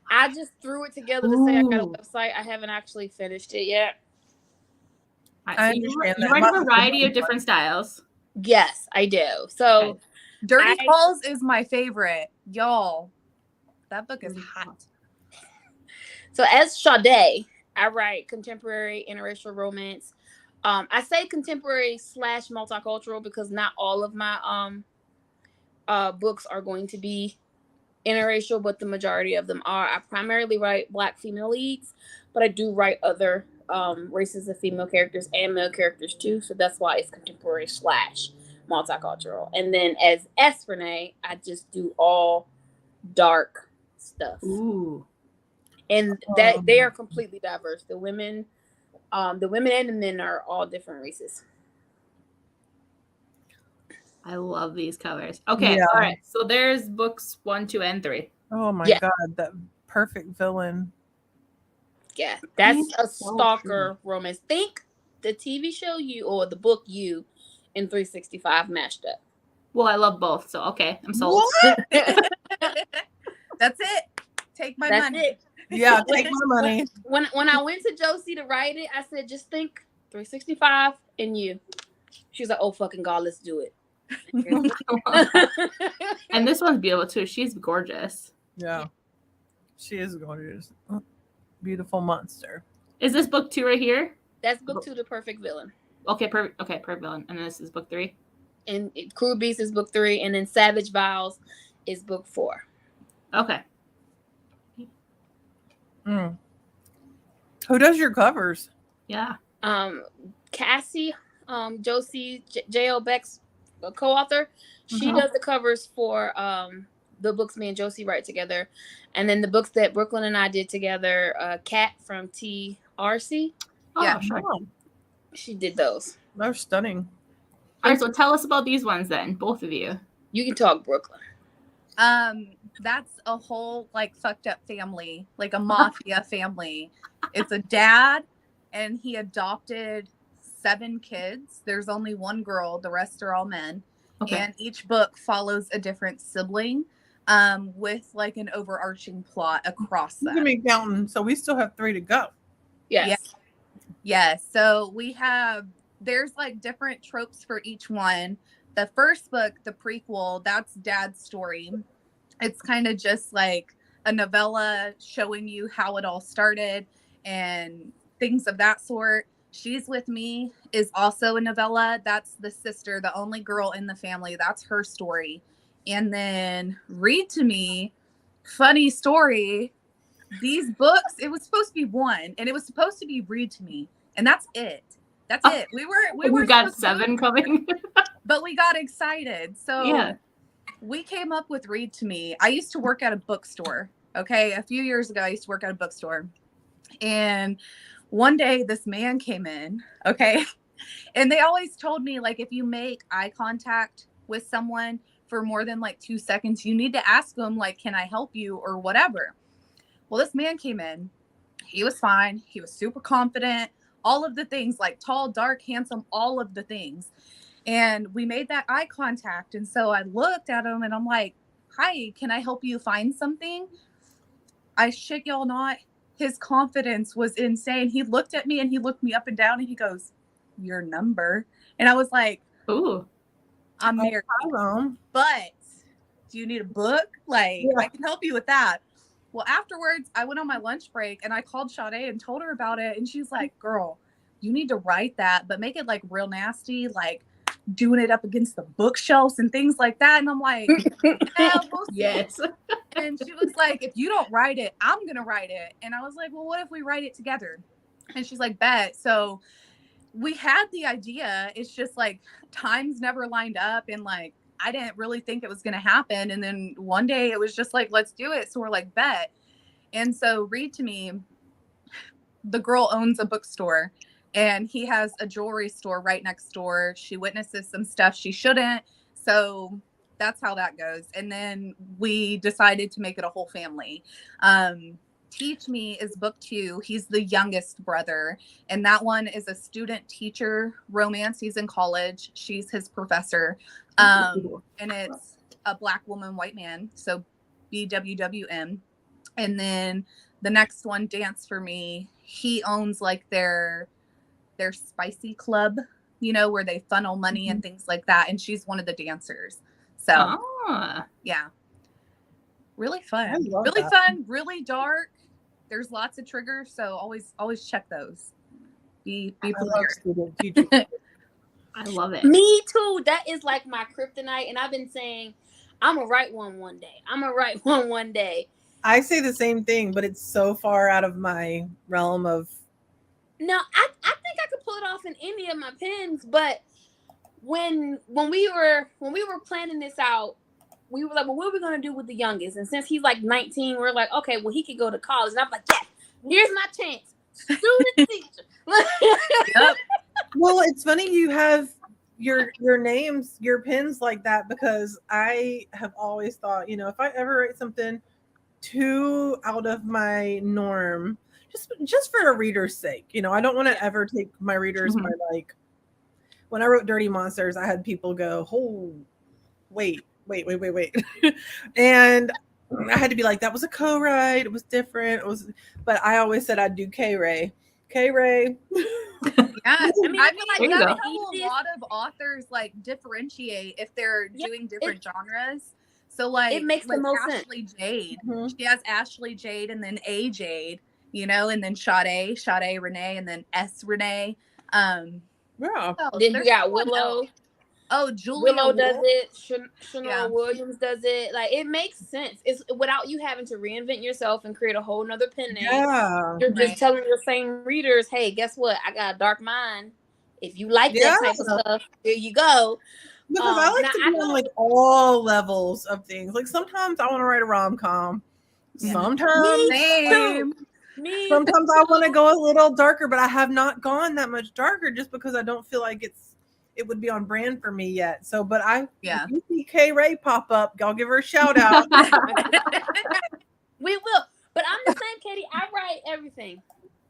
I just threw it together to say I got a website. I haven't actually finished it yet. I understand you write a variety of different styles. Yes, I do. So Okay. Dirty Falls is my favorite. Y'all, that book is hot. So as Sade, I write contemporary interracial romance. I say contemporary / multicultural because not all of my books are going to be interracial, but the majority of them are. I primarily write Black female leads, but I do write other races of female characters and male characters too. So that's why it's contemporary / multicultural. And then as S Renee, I just do all dark stuff. Ooh. And that they are completely diverse. The women and the men are all different races. I love these covers. Okay, all right. So there's books 1, 2, and 3. Oh my god, that perfect villain. Yeah, that's a stalker romance. Think the TV show You or the book You in 365 mashed up. Well, I love both, so okay, I'm sold. That's it. Take my money. It. Yeah, take my money. When I went to Josie to write it, I said, just think 365 and You. She was like, oh fucking god, let's do it. And this one's beautiful too. She's gorgeous. Yeah, she is gorgeous. Beautiful monster. Is this book 2 right here? That's book 2, The Perfect Villain. Okay, perfect villain. And then this is book 3. And Cruel Beast is book 3, and then Savage Vows is book 4. Okay. Who does your covers? Yeah. Cassie, Josie, J.L. Beck's co-author. She does the covers for the books me and Josie write together. And then the books that Brooklyn and I did together, Kat from TRC. Oh, yeah, sure. She did those. They're stunning. All right, so tell us about these ones then, both of you. You can talk Brooklyn. That's a whole like fucked up family, like a mafia family. It's a dad and he adopted 7 kids. There's only 1 girl, the rest are all men. Okay. And each book follows a different sibling with like an overarching plot across them. You can be counting, so we still have 3 to go. Yes. Yes. So there's like different tropes for each one. The first book, the prequel, that's Dad's story. It's kind of just like a novella showing you how it all started and things of that sort. She's With Me is also a novella. That's the sister, the only girl in the family. That's her story. And then Read to Me, funny story. These books, it was supposed to be 1, and it was supposed to be Read to Me, and that's it. That's it. We got 7 coming, but we got excited. So yeah, we came up with Read to Me. I used to work at a bookstore. Okay, a few years ago, I used to work at a bookstore, and one day this man came in. Okay, and they always told me like if you make eye contact with someone for more than like 2 seconds, you need to ask them like, "Can I help you?" or whatever. Well, this man came in. He was fine. He was super confident. All of the things, like tall, dark, handsome, all of the things. And we made that eye contact. And so I looked at him and I'm like, hi, can I help you find something? I shit y'all not. His confidence was insane. He looked at me and he looked me up and down and he goes, your number. And I was like, ooh, I'm married. But do you need a book? Like, yeah. I can help you with that. Well, afterwards, I went on my lunch break and I called Sade and told her about it. And she's like, girl, you need to write that, but make it like real nasty, like doing it up against the bookshelves and things like that. And I'm like, we'll yes. And she was like, if you don't write it, I'm going to write it. And I was like, well, what if we write it together? And she's like, bet. So we had the idea. It's just like times never lined up. And like I didn't really think it was going to happen. And then one day it was just like, let's do it. So we're like, bet. And so Read to Me, the girl owns a bookstore and he has a jewelry store right next door. She witnesses some stuff she shouldn't. So that's how that goes. And then we decided to make it a whole family. Teach Me is book 2. He's the youngest brother. And that one is a student teacher romance. He's in college. She's his professor. And it's a Black woman, white man. So BWWM. And then the next one, Dance for Me, he owns like their spicy club, you know, where they funnel money and things like that. And she's one of the dancers. So yeah, really fun, really fun, really dark. There's lots of triggers. So always check those. Be prepared. I love it. Me too. That is like my kryptonite. And I've been saying, I'm going to write one day. I'm going to write one day. I say the same thing, but it's so far out of my realm of. No, I think I could pull it off in any of my pens, but when we were planning this out, we were like, well, what are we gonna do with the youngest? And since he's like 19, we're like, okay, well, he could go to college. And I'm like, yes, here's my chance. Student teacher. Yep. Well, it's funny you have your names, your pens like that, because I have always thought, you know, if I ever write something too out of my norm, just for a reader's sake, you know, I don't want to ever take my readers by like, when I wrote Dirty Monsters, I had people go, oh, wait. And I had to be like, that was a co-write. It was different. But I always said I'd do K-Ray. K-Ray. Yeah. I mean, I feel like that's how a lot of authors like differentiate if they're doing different genres. So like, it makes the most Ashley sense. Jade. She has Ashley Jade and then A Jade, you know, and then Sade Renee, and then S Renee. Yeah. Then you got Willow. Oh, Julia Willow does Wolf. it. Shannara Williams does it. Like, it makes sense. It's without you having to reinvent yourself and create a whole nother pen name. Yeah. You're just telling your same readers, hey, guess what? I got a dark mind. If you like that type of stuff, here you go. Because I like to be on like all levels of things. Like sometimes I want to write a rom-com. Sometimes sometimes I want to go a little darker, but I have not gone that much darker just because I don't feel like it would be on brand for me yet. So, but if you see K Ray pop up, y'all give her a shout out. We will. But I'm the same, Katie. I write everything.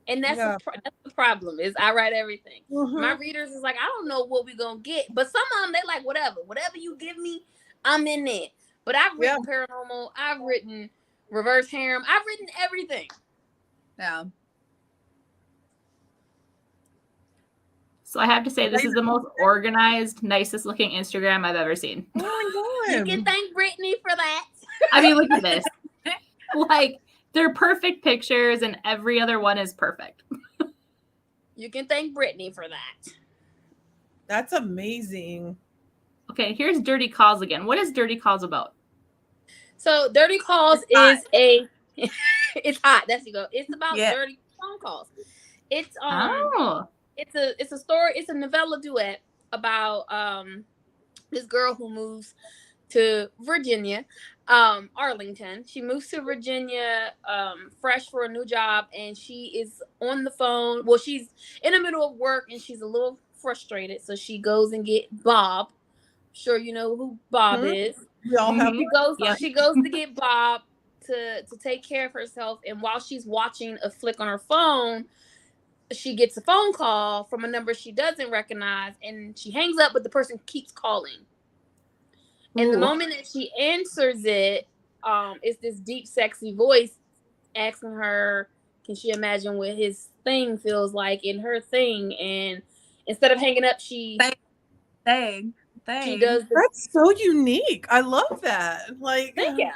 And that's the problem is I write everything. My readers is like, I don't know what we're going to get. But some of them, they like, whatever you give me, I'm in there. But I've written paranormal. I've written reverse harem. I've written everything. Yeah. So I have to say, this is the most organized, nicest looking Instagram I've ever seen. Oh my God. You can thank Brittany for that. I mean, look at this. Like, they're perfect pictures and every other one is perfect. You can thank Brittany for that. That's amazing. Okay, here's Dirty Calls again. What is Dirty Calls about? So Dirty Calls is it's hot. That's you go. It's about dirty phone calls. It's it's a story. It's a novella duet about this girl who moves to Virginia, Arlington. She moves to Virginia fresh for a new job, and she is on the phone. Well, she's in the middle of work, and she's a little frustrated, so she goes and get Bob. Sure, you know who Bob is. We all have. She goes to get Bob to take care of herself, and while she's watching a flick on her phone, she gets a phone call from a number she doesn't recognize, and she hangs up, but the person keeps calling. And the moment that she answers it, it's this deep, sexy voice asking her, can she imagine what his thing feels like in her thing? And instead of hanging up, she does. That's so unique. I love that. Like, thank you.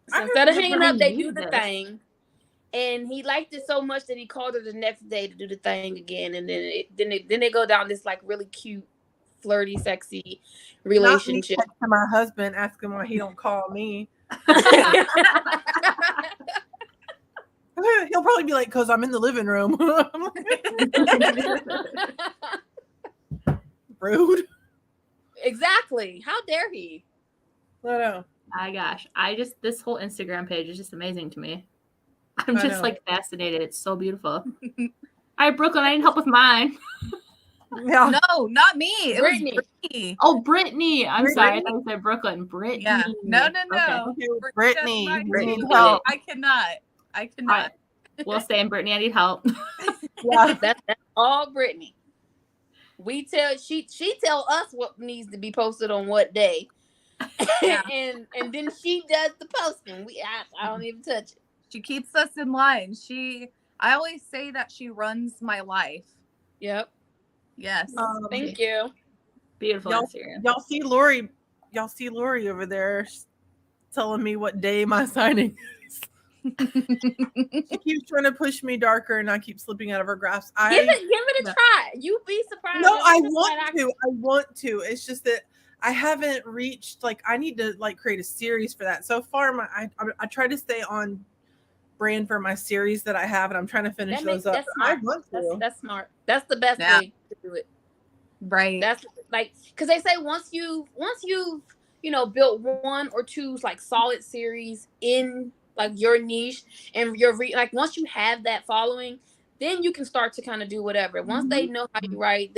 So instead of hanging up, they do the thing. And he liked it so much that he called her the next day to do the thing again. And then they go down this like really cute, flirty, sexy relationship. Not me to my husband, ask him why he don't call me. He'll probably be like, "Cause I'm in the living room." Rude. Exactly. How dare he? I know. My gosh, this whole Instagram page is just amazing to me. I'm I just know. like fascinated. It's so beautiful. All right, Brooklyn, I need help with mine. Yeah. No, not me. It was Brittany. Brittany. Oh, Brittany. I'm Brittany? sorry. I thought you said Brooklyn. Brittany. Yeah. No. Okay. Okay, We're Brittany, just you mine need too. help. I cannot. All right. We'll stay in Brittany. I need help. Yeah. That's all Brittany. She tell us what needs to be posted on what day. Yeah. and then she does the posting. I don't even touch it. She keeps us in line. I always say that she runs my life. Yep. Yes. Thank you. Beautiful Instagram. Y'all see Lori over there telling me what day my signing is. She keeps trying to push me darker and I keep slipping out of her grasp. Give it a try. You'd be surprised. No, I want to. It's just that I haven't reached, like, I need to like create a series for that. So far I try to stay on brand for my series that I have, and I'm trying to finish those up. I want to. That's smart. That's the best way to do it. Right. That's like, because they say once you've built one or two like solid series in like your niche and like once you have that following, then you can start to kind of do whatever. Once they know how you write,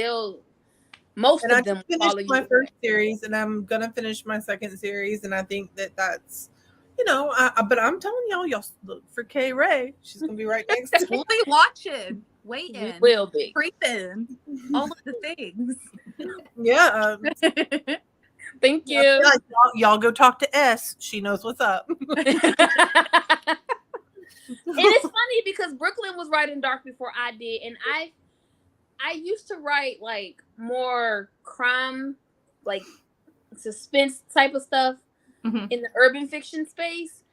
most of them follow you. My first series, and I'm gonna finish my second series, and I think that's, but I'm telling y'all look for Kay Ray. She's gonna be right next to me. We'll be watching, waiting, will be creeping, all of the things. Yeah. Thank you. Yeah, y'all go talk to S. She knows what's up. And it's funny because Brooklyn was writing dark before I did, and I used to write like more crime, like suspense type of stuff in the urban fiction space,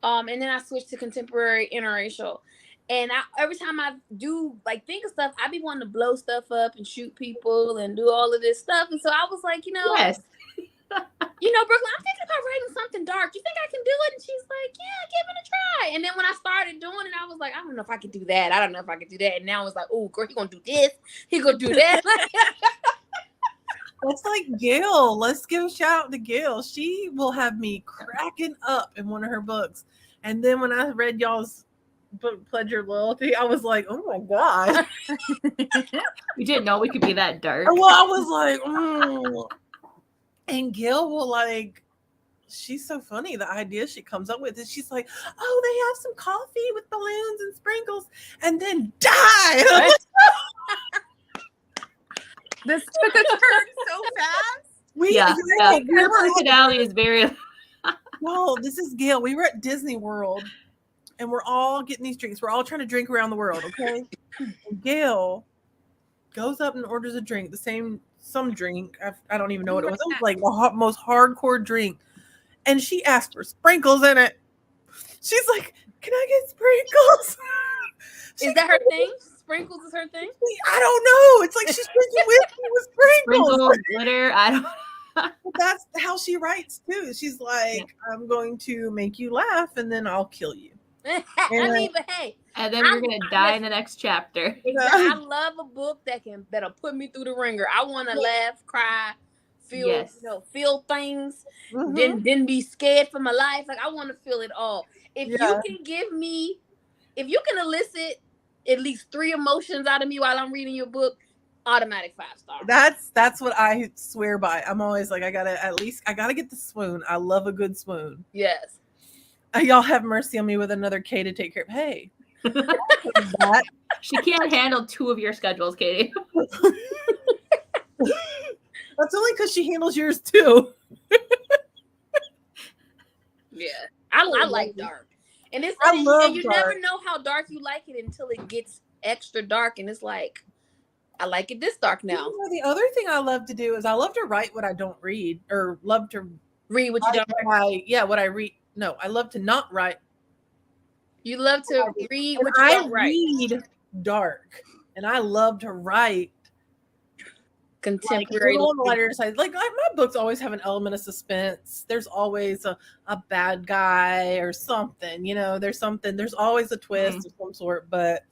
and then I switched to contemporary interracial. And every time I do like think of stuff, I be wanting to blow stuff up and shoot people and do all of this stuff. And so I was like, Yes. Brooklyn, I'm thinking about writing something dark. You think I can do it? And she's like, yeah, give it a try. And then when I started doing it, I was like, I don't know if I could do that. I don't know if I could do that. And now it's like, oh, girl, he gonna do this. He gonna do that. That's like Gail. Let's give a shout out to Gail. She will have me cracking up in one of her books. And then when I read y'all's book, Pledge Your Loyalty, I was like, oh my God. We didn't know we could be that dark. Well, I was like, And Gail will she's so funny. The idea she comes up with is she's like, oh, they have some coffee with balloons and sprinkles and then die. This took a turn so fast. Her personality is very. No, this is Gail. We were at Disney World and we're all getting these drinks. We're all trying to drink around the world, okay? And Gail goes up and orders a drink, some drink. I don't even know what it was. It was like the most hardcore drink. And she asked for sprinkles in it. She's like, can I get sprinkles? Is that her thing? Sprinkles is her thing? I don't know. It's like she's drinking whiskey with sprinkles. Sprinkles, glitter. I don't. That's how she writes too. She's like, I'm going to make you laugh and then I'll kill you. But hey. And then you're gonna die in the next chapter. I love a book that'll put me through the ringer. I want to laugh, cry, feel things, then be scared for my life. Like I want to feel it all. If you can elicit at least 3 emotions out of me while I'm reading your book, automatic 5-star. That's what I swear by. I'm always like, I gotta get the swoon. I love a good swoon. Yes. Y'all have mercy on me with another K to take care of. Hey. She can't handle 2 of your schedules, Katie. That's only because she handles yours too. Yeah. I like dark. And you dark. never know how dark you like it until it gets extra dark. And it's like, I like it this dark now. The other thing I love to do is I love to write what I don't read, or love to read what you don't write. What I read. No, I love to not write. You love to read what you don't write. I read dark, and I love to write contemporary lighter side. Like my books always have an element of suspense. There's always a bad guy or something. There's always a twist of some sort. But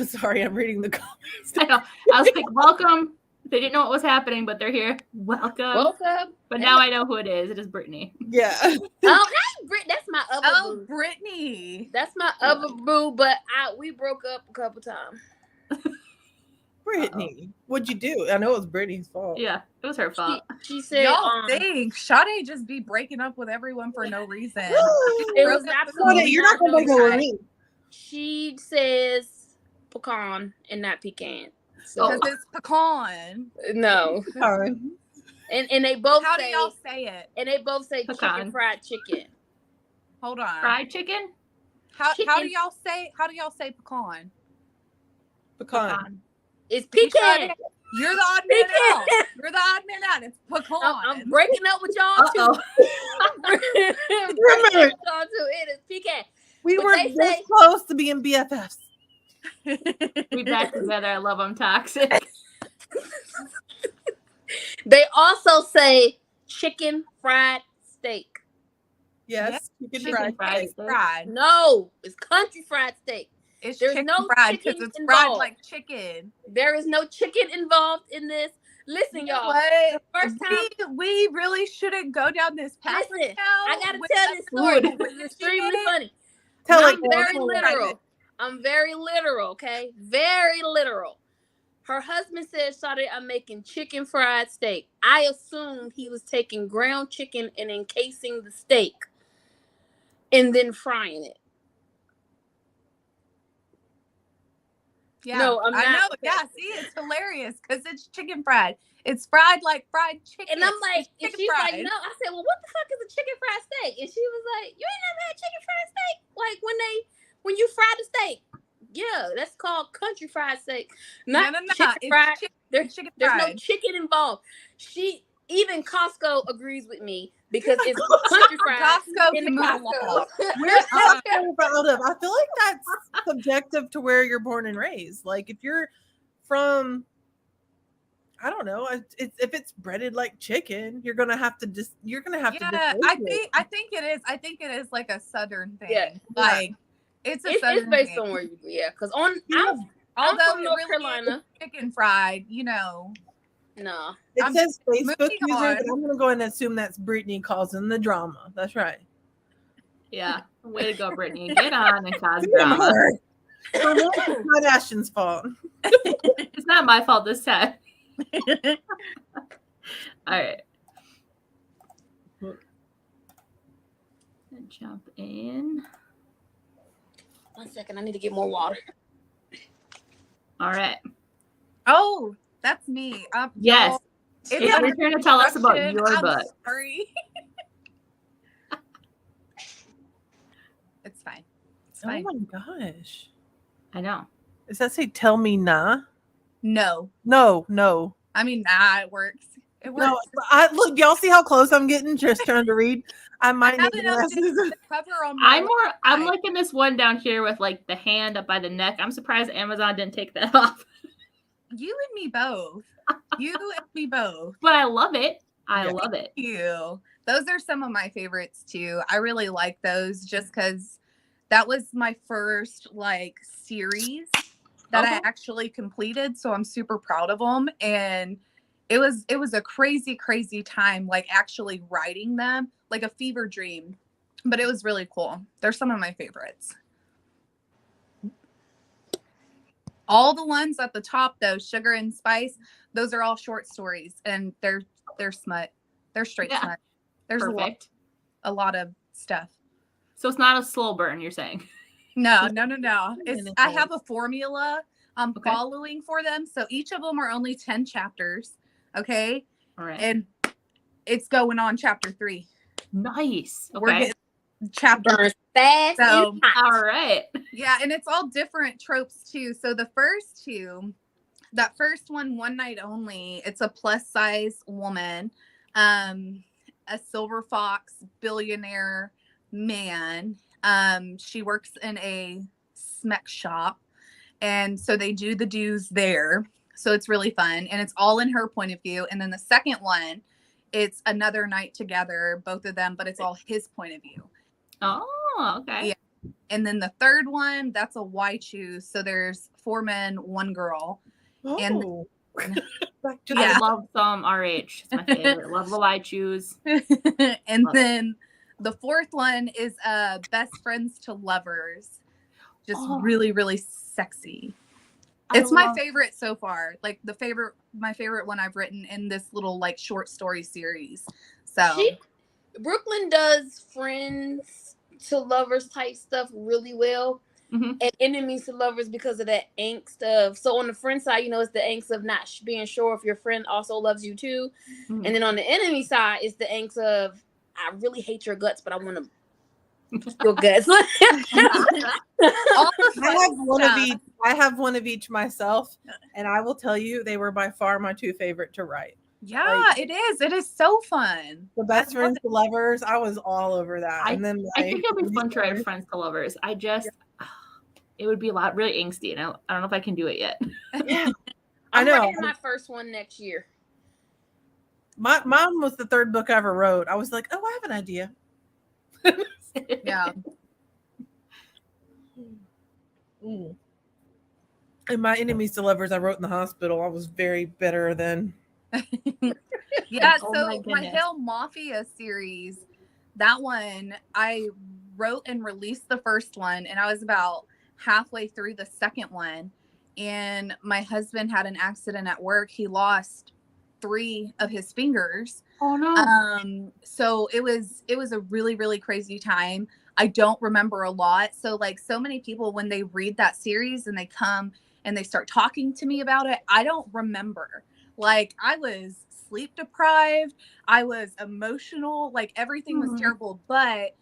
sorry, I'm reading the comments. I know. I was like, welcome They didn't know what was happening, but they're here. Welcome. Welcome. But now I know who it is. It is Brittany. Yeah. Oh, hey, that's my other boo. Brittany. That's my other boo, but we broke up a couple times. Brittany, what'd you do? I know it was Brittany's fault. Yeah, it was her fault. She said, y'all think Sade just be breaking up with everyone for no reason. it was absolutely you're not gonna break up with me. She says pecan and not pecan. Because it's pecan. No. Sorry. And they both How say, do y'all say it? And they both say pecan. chicken fried chicken. Hold on. Fried chicken? How do y'all say pecan? Pecan. It's pecan. You're the odd man out. You're the odd man out. It's pecan. I'm breaking up with y'all too. Remember, it is pecan. we But were they this say- close to being BFFs. We back together. I love I'm toxic. They also say chicken fried steak. Yes, Chicken fried steak. fried. No, it's country fried steak. It's There's chicken no fried chicken because it's fried involved. like chicken. There is no chicken involved in this. Listen, y'all. What? The first time, We really shouldn't go down this path. listen, right now I gotta with tell the this story food. because it's extremely funny. Tell I'm it. very Tell it. literal. I'm very literal, okay? Very literal. Her husband said, Sade, I'm making chicken fried steak. I assumed he was taking ground chicken and encasing the steak and then frying it. Yeah, No, I'm I not. know. Yeah, see, it's hilarious because it's chicken fried. It's fried like fried chicken. And I'm like, It's and chicken she's like, fried. no. I said, well, what the fuck is a chicken fried steak? And she was like, you ain't never had chicken fried steak? Like when you fry the steak. Yeah, that's called country fried steak. Not No. chicken It's fried. There's chicken no fried. chicken involved. Even Costco agrees with me because it's country fried. Costco in can the move Costco. along. We're so proud of. I feel like that's subjective to where you're born and raised. Like if you're from, I don't know, if it's breaded like chicken, you're gonna have to Yeah, to. I think it is. I think it is like a southern thing. Yeah. Like it's a It's southern based thing. on where you, yeah. Because I'm Although from it North really Carolina. is chicken fried, you know. No. It I'm says Facebook moving user, on. but I'm gonna go ahead and assume that's Brittany causing the drama. That's right. Yeah. Way to go, Brittany. Get on and cause Damn drama. her. For once, it's not Ashton's fault. It's not my fault this time. All right. Jump in. 1 second. I need to get more water. All right. Oh, that's me. Yes. y'all, It's your turn to tell us about construction. your I'm book. Sorry. It's fine. It's Oh fine. my gosh. I know. Does that say tell me nah? No. No. I mean, nah, it works. It works. No, look, y'all see how close I'm getting just trying to read? I might have need enough glasses. to cover on my I'm liking this one down here with like the hand up by the neck. I'm surprised Amazon didn't take that off. You and me both. You and me both. But I love it. I Yeah. love it. You. Those are some of my favorites too. I really like those just because that was my first like series that I Okay. actually completed. So I'm super proud of them. And it was a crazy time, like actually writing them, like a fever dream. But it was really cool. They're some of my favorites. All the ones at the top though, Sugar and Spice, those are all short stories and they're smut. They're straight Yeah. smut. There's Perfect. a lot of stuff. So it's not a slow burn, you're saying? No. I have a formula I'm Okay. following for them. So each of them are only 10 chapters. Okay. All right. And it's going on chapter 3. Nice. We're Okay. getting chapter. Burns fast. So- and hot. All right. Yeah. And it's all different tropes too. So the first two, that first one, One Night Only, it's a plus size woman, a silver fox billionaire man. She works in a smek shop. And so they do the dues there. So it's really fun. And it's all in her point of view. And then the second one, it's another night together, both of them, but it's all his point of view. Oh, okay. Yeah. And then the third one, that's a why choose. So there's 4 men, 1 girl. Oh, I love some RH. It's my favorite. Love the I Choose. And Love then the fourth one is Best Friends to Lovers. Just really, really sexy. It's my favorite so far. Like my favorite one I've written in this little like short story series. So Brooklyn does friends to lovers type stuff really well. And enemies to lovers because of that angst of, so on the friend side, you know, it's the angst of not being sure if your friend also loves you too. And then on the enemy side, it's the angst of, I really hate your guts, but I want to your guts. I have one of each myself, and I will tell you, they were by far my two favorite to write. Yeah, it is. It is so fun. The Best Friends to Lovers, I was all over that. And then I think it'll be fun to write Friends to Lovers. It would be a lot really angsty, and I don't know if I can do it yet. Yeah, I'm writing my first one next year. Mine was the third book I ever wrote. I was like, oh, I have an idea. Yeah. And my enemies to lovers I wrote in the hospital. I was very bitter then. Yeah, so my Hell Mafia series, that one, I wrote and released the first one, and I was about halfway through the second one, and my husband had an accident at work. He lost 3 of his fingers. Oh no. So it was a really, really crazy time. I don't remember a lot. So like so many people, when they read that series and they come and they start talking to me about it, I don't remember. Like I was sleep deprived. I was emotional. Like everything was terrible. But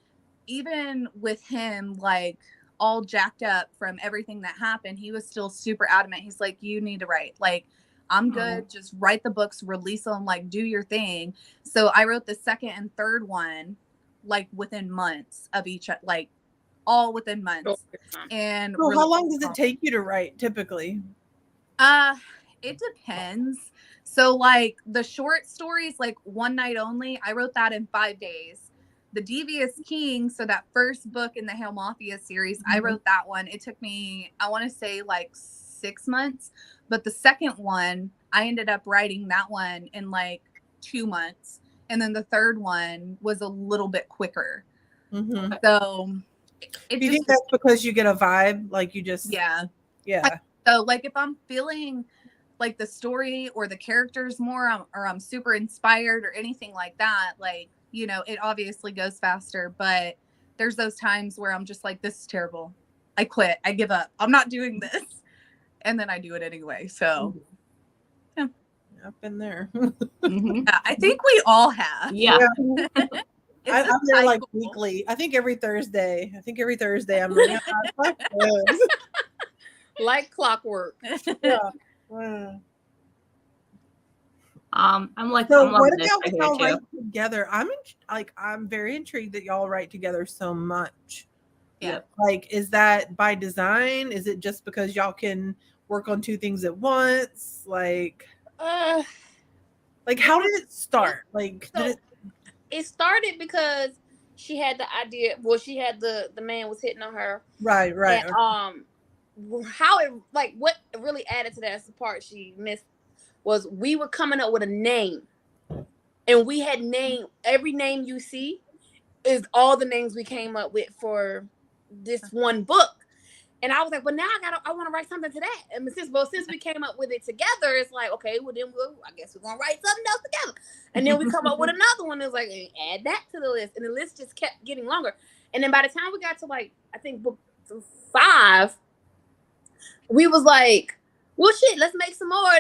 even with him, like all jacked up from everything that happened, he was still super adamant. He's like, you need to write. Like, I'm good. Just write the books, release them, like do your thing. So I wrote the second and third one, like within months of each, like all within months. And so how long does it take you to write typically? It depends. So like the short stories, like One Night Only, I wrote that in 5 days. The Devious King, so that first book in the Hell Mafia series, I wrote that one. It took me, I want to say like 6 months. But the second one, I ended up writing that one in like 2 months. And then the third one was a little bit quicker. So do you think that's because you get a vibe? Like you just... Yeah. So like if I'm feeling like the story or the characters more, or I'm super inspired or anything like that, like, you know, it obviously goes faster. But there's those times where I'm just like, this is terrible. I quit. I give up. I'm not doing this. And then I do it anyway. So yeah. I've been there. Yeah, I think we all have. Yeah. I'm there like weekly. I think every Thursday. I'm like, like clockwork. Yeah. I'm like, so I'm what this about right y'all here, write together? I'm very intrigued that y'all write together so much. Yeah. Like, is that by design? Is it just because y'all can work on 2 things at once? Like how did it start? Like, it started because she had the idea. Well, she had the man was hitting on her. Right. And, how it, like, what really added to that is the part she missed was we were coming up with a name, and we had every name you see is all the names we came up with for this one book. And I was like, well, now I want to write something to that. And since we came up with it together, it's like, okay, well then I guess we're gonna write something else together. And then we come up with another one. It was like, add that to the list, and the list just kept getting longer. And then by the time we got to like, I think book 5, we was like, well, shit, let's make some more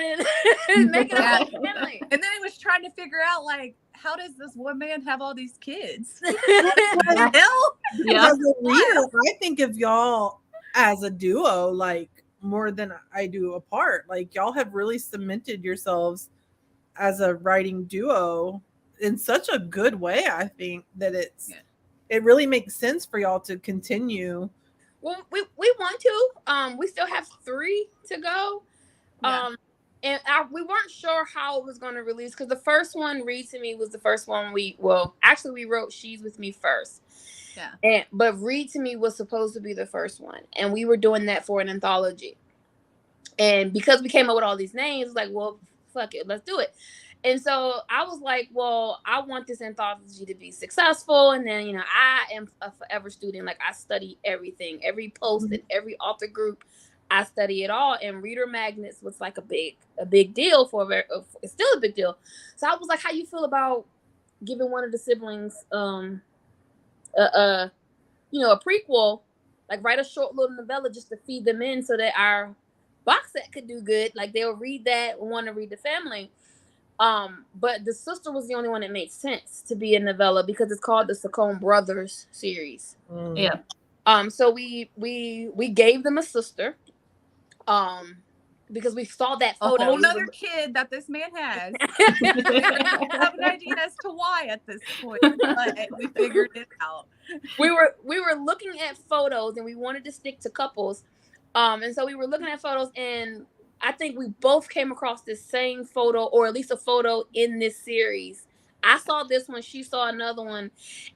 and make it a whole family. And then it was trying to figure out like, how does this one man have all these kids? As a reader, I think of y'all as a duo, like more than I do apart. Like y'all have really cemented yourselves as a writing duo in such a good way. I think that it really makes sense for y'all to continue. Well, we want to. We still have 3 to go. And we weren't sure how it was going to release because the first one, Read to Me, was the first one we wrote She's With Me first. Yeah. But Read to Me was supposed to be the first one. And we were doing that for an anthology. And because we came up with all these names, it's like, well, fuck it, let's do it. And so I was like, well, I want this anthology to be successful. And then, I am a forever student. Like, I study everything, every post and every author group. I study it all. And reader magnets was like a big deal it's still a big deal. So I was like, how you feel about giving one of the siblings, a prequel, like write a short little novella just to feed them in so that our box set could do good. Like, they'll read that and want to read the family. But the sister was the only one that made sense to be a novella because it's called the Saccone Brothers series. Yeah. So we gave them a sister. Because we saw that photo. A whole nother kid that this man has. I have an idea as to why at this point, but we figured it out. We were looking at photos and we wanted to stick to couples. And so we were looking at photos, and I think we both came across this same photo, or at least a photo in this series. I saw this one, she saw another one,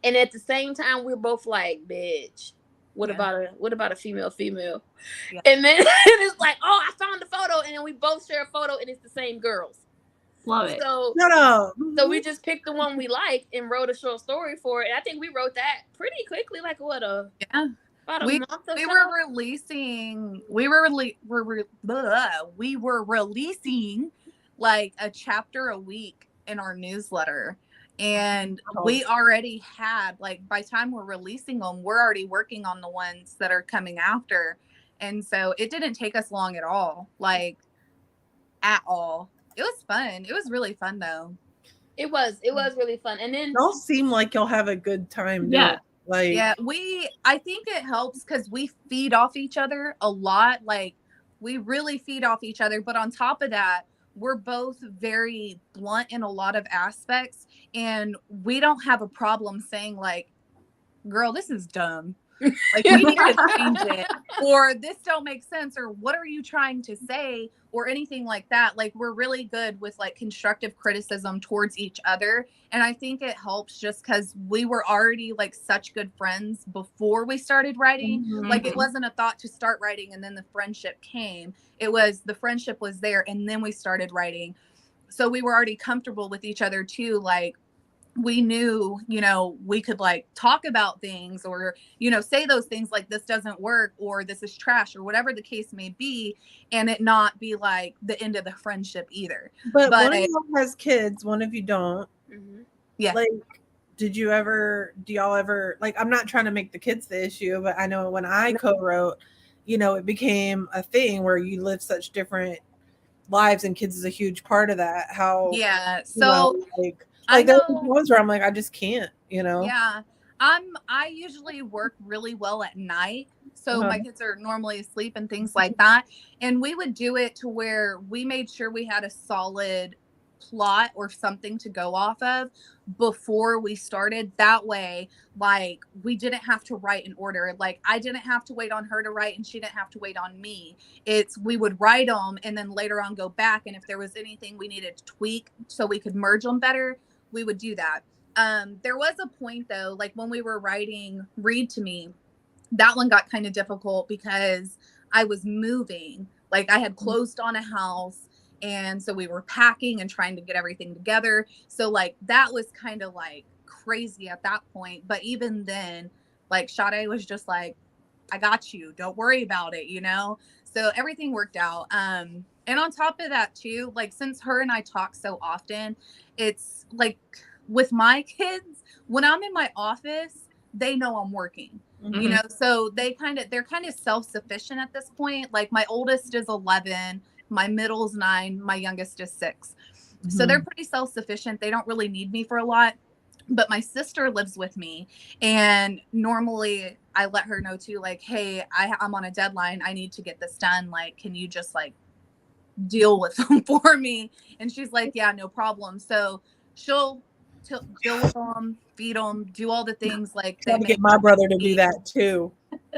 and at the same time, we were both like, "Bitch, what about a female?" Yeah. And then it's like, "Oh, I found the photo," and then we both share a photo, and it's the same girls. Love it. So we just picked the one we liked and wrote a short story for it. And I think we wrote that pretty quickly, like about a month or so. We were releasing like a chapter a week in our newsletter. And we already had, like, by the time we're releasing them, we're already working on the ones that are coming after. And so it didn't take us long at all. Like, at all. It was fun. It was really fun, though. It was really fun. And then y'all seem like y'all have a good time. Yeah. I think it helps because we feed off each other a lot. Like, we really feed off each other. But on top of that, we're both very blunt in a lot of aspects, and we don't have a problem saying, like, girl, this is dumb. Like, we need to change it, or this don't make sense, or what are you trying to say, or anything like that. Like, we're really good with like constructive criticism towards each other. And I think it helps just because we were already like such good friends before we started writing. Like, it wasn't a thought to start writing and then the friendship came. It was the friendship was there and then we started writing. So we were already comfortable with each other too. Like, we knew, we could like talk about things or, say those things like this doesn't work or this is trash or whatever the case may be, and it not be like the end of the friendship either. But one of y'all has kids, one of you don't. Yeah. Like, do y'all ever, like, I'm not trying to make the kids the issue, but I know when I co-wrote, it became a thing where you live such different lives and kids is a huge part of that. Like those ones where I'm like, I just can't, Yeah. I usually work really well at night. So my kids are normally asleep and things like that. And we would do it to where we made sure we had a solid plot or something to go off of before we started. That way, like, we didn't have to write in order. Like, I didn't have to wait on her to write and she didn't have to wait on me. We would write them and then later on go back. And if there was anything we needed to tweak so we could merge them better, we would do that. There was a point though, like when we were writing Read to Me, that one got kind of difficult because I was moving. Like, I had closed on a house, and so we were packing and trying to get everything together. So like that was kind of like crazy at that point. But even then, like, Sade was just like, I got you, don't worry about it, So everything worked out. And on top of that too, like, since her and I talk so often, it's like with my kids, when I'm in my office, they know I'm working, so they're kind of self-sufficient at this point. Like, my oldest is 11, my middle's 9, my youngest is 6. So they're pretty self-sufficient. They don't really need me for a lot. But my sister lives with me, and normally I let her know too, like, hey, I'm on a deadline. I need to get this done. Like, can you just like deal with them for me? And she's like, yeah, no problem. So she'll deal with them, feed them, do all the things. Like, trying to get my brother to do that too.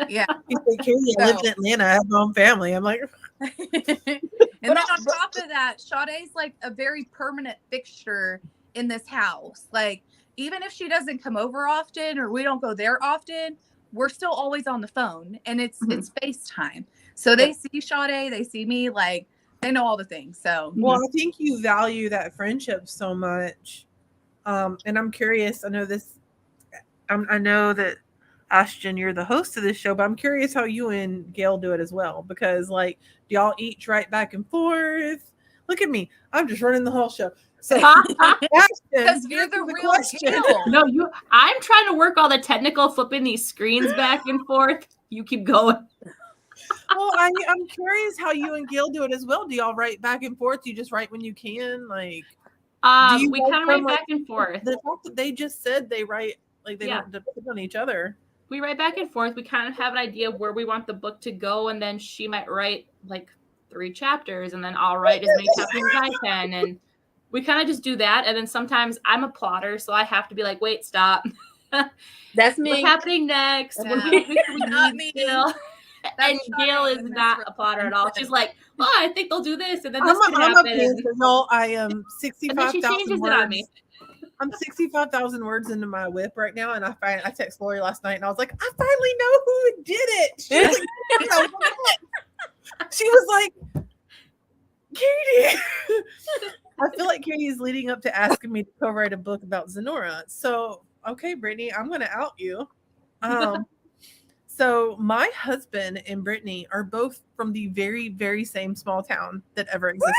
Yeah. He's like, hey, I live in Atlanta, I have my own family. I'm like, and then on top of that, Sade's like a very permanent fixture in this house. Like, even if she doesn't come over often or we don't go there often, we're still always on the phone, and it's FaceTime. So they see Sade, they see me, like they know all the things. So well, I think you value that friendship so much. And I'm curious, I know that Ashton, you're the host of this show, but I'm curious how you and Gail do it as well. Because like, do y'all each write back and forth? Look at me. I'm just running the whole show. So because you're the real Gail. No, I'm trying to work all the technical flipping these screens back and forth. You keep going. Well, I'm curious how you and Gail do it as well. Do y'all write back and forth? Do you just write when you can? Like, we kind of write back and forth. The fact that they just said they write, like they don't depend on each other. We write back and forth. We kind of have an idea of where we want the book to go, and then she might write like 3 chapters, and then I'll write as many chapters as I can, and we kind of just do that. And then sometimes I'm a plotter, so I have to be like, wait, stop. That's me. What's happening next? Yeah. Not me. And Gail is not a plotter at all. She's like, well, I think they'll do this, and then this I'm can happen. y'all, I am 65,000 and then she changes words. it on me. I'm 65,000 words into my whip right now, and I text Lori last night, and I was like, I finally know who did it. She was like, she was like, Katie. I feel like Katie is leading up to asking me to co-write a book about Zenora. So, okay, Brittany, I'm going to out you. So my husband and Brittany are both from the very, very same small town that ever existed.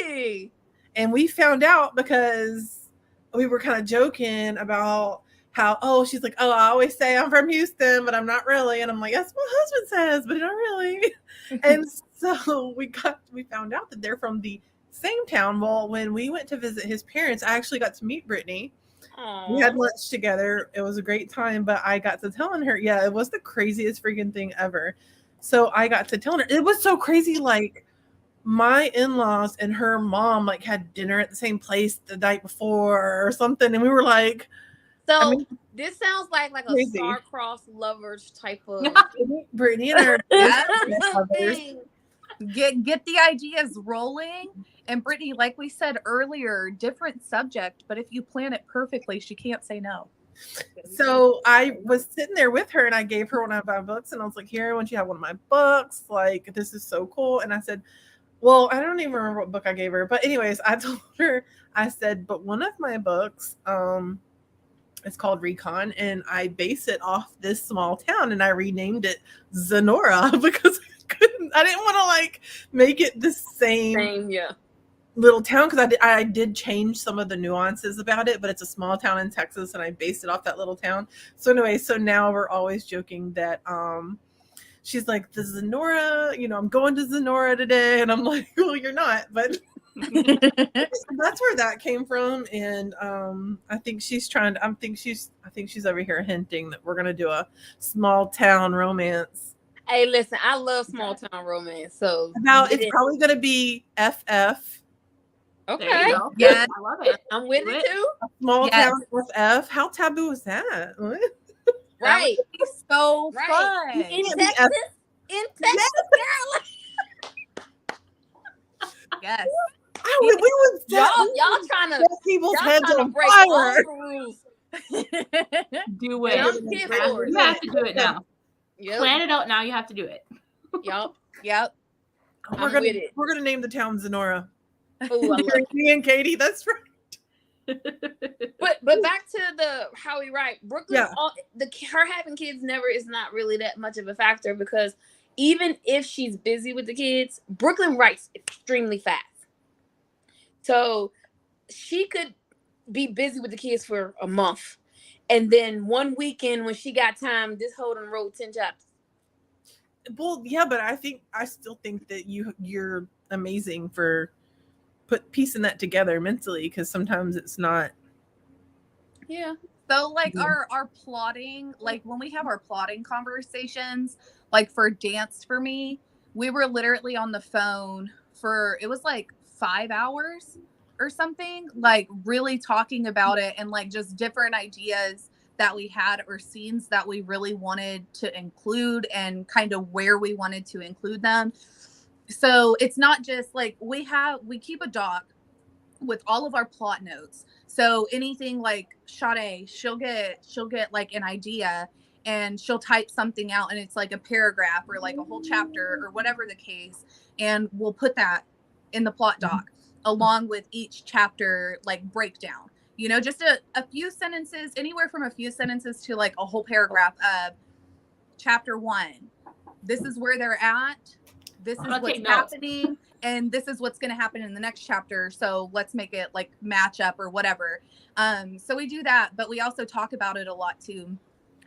Really? And we found out because we were kind of joking about how, she's like, I always say I'm from Houston, but I'm not really. And I'm like, that's what my husband says, but not really. And so we found out that they're from the same town. Well, when we went to visit his parents, I actually got to meet Brittany. Aww. We had lunch together. It was a great time, but I got to telling her, it was the craziest freaking thing ever. So I got to telling her, it was so crazy. Like my in-laws and her mom like had dinner at the same place the night before or something. And we were like, this sounds like a star-crossed lovers type of Brittany and her get the ideas rolling. And Brittany, like we said earlier, different subject, but if you plan it perfectly, she can't say no. So I was sitting there with her and I gave her one of my books and I was like, here, I want you to have one of my books. Like, this is so cool. And I said, well, I don't even remember what book I gave her. But anyways, I told her, I said, but one of my books, it's called Recon, and I base it off this small town, and I renamed it Zenora because I didn't want to like make it the same little town because I did change some of the nuances about it, but it's a small town in Texas, and I based it off that little town. So anyway, so now we're always joking that she's like, the Zenora, I'm going to Zenora today, and I'm like, well, you're not, but. That's where that came from, and I think she's over here hinting that we're gonna do a small town romance. Hey, listen, I love small town romance, so it's probably gonna be FF. Okay, yeah, I love it. I'm with it too. A small town with F. How taboo is that? Right, so fun in Texas, girl. Yes. Y'all trying to people's heads on break fire. all the rules. Do it. You have to do it now. Yep. Plan it out now. You have to do it. Yep. We're gonna name the town Zenora. Oh, I love me and Katie. That's right. But back to how we write. Brooklyn, her having kids is not really that much of a factor because even if she's busy with the kids, Brooklyn writes extremely fast. So she could be busy with the kids for a month. And then one weekend when she got time, this Holden wrote 10 chapters. Well, yeah, but I still think that you're amazing for piecing that together mentally because sometimes it's not. Yeah. So like our plotting, like when we have our plotting conversations, like for Dance for Me, we were literally on the phone it was like 5 hours or something, like really talking about it and like just different ideas that we had or scenes that we really wanted to include and kind of where we wanted to include them. So it's not just like we keep a doc with all of our plot notes. So anything like Sade, she'll get like an idea and she'll type something out and it's like a paragraph or like a whole chapter or whatever the case. And we'll put that in the plot doc along with each chapter, like breakdown, you know, just a few sentences, anywhere from a few sentences to like a whole paragraph of chapter 1. This is where they're at. This is what's happening. And this is what's going to happen in the next chapter. So let's make it like match up or whatever. So we do that, but we also talk about it a lot too.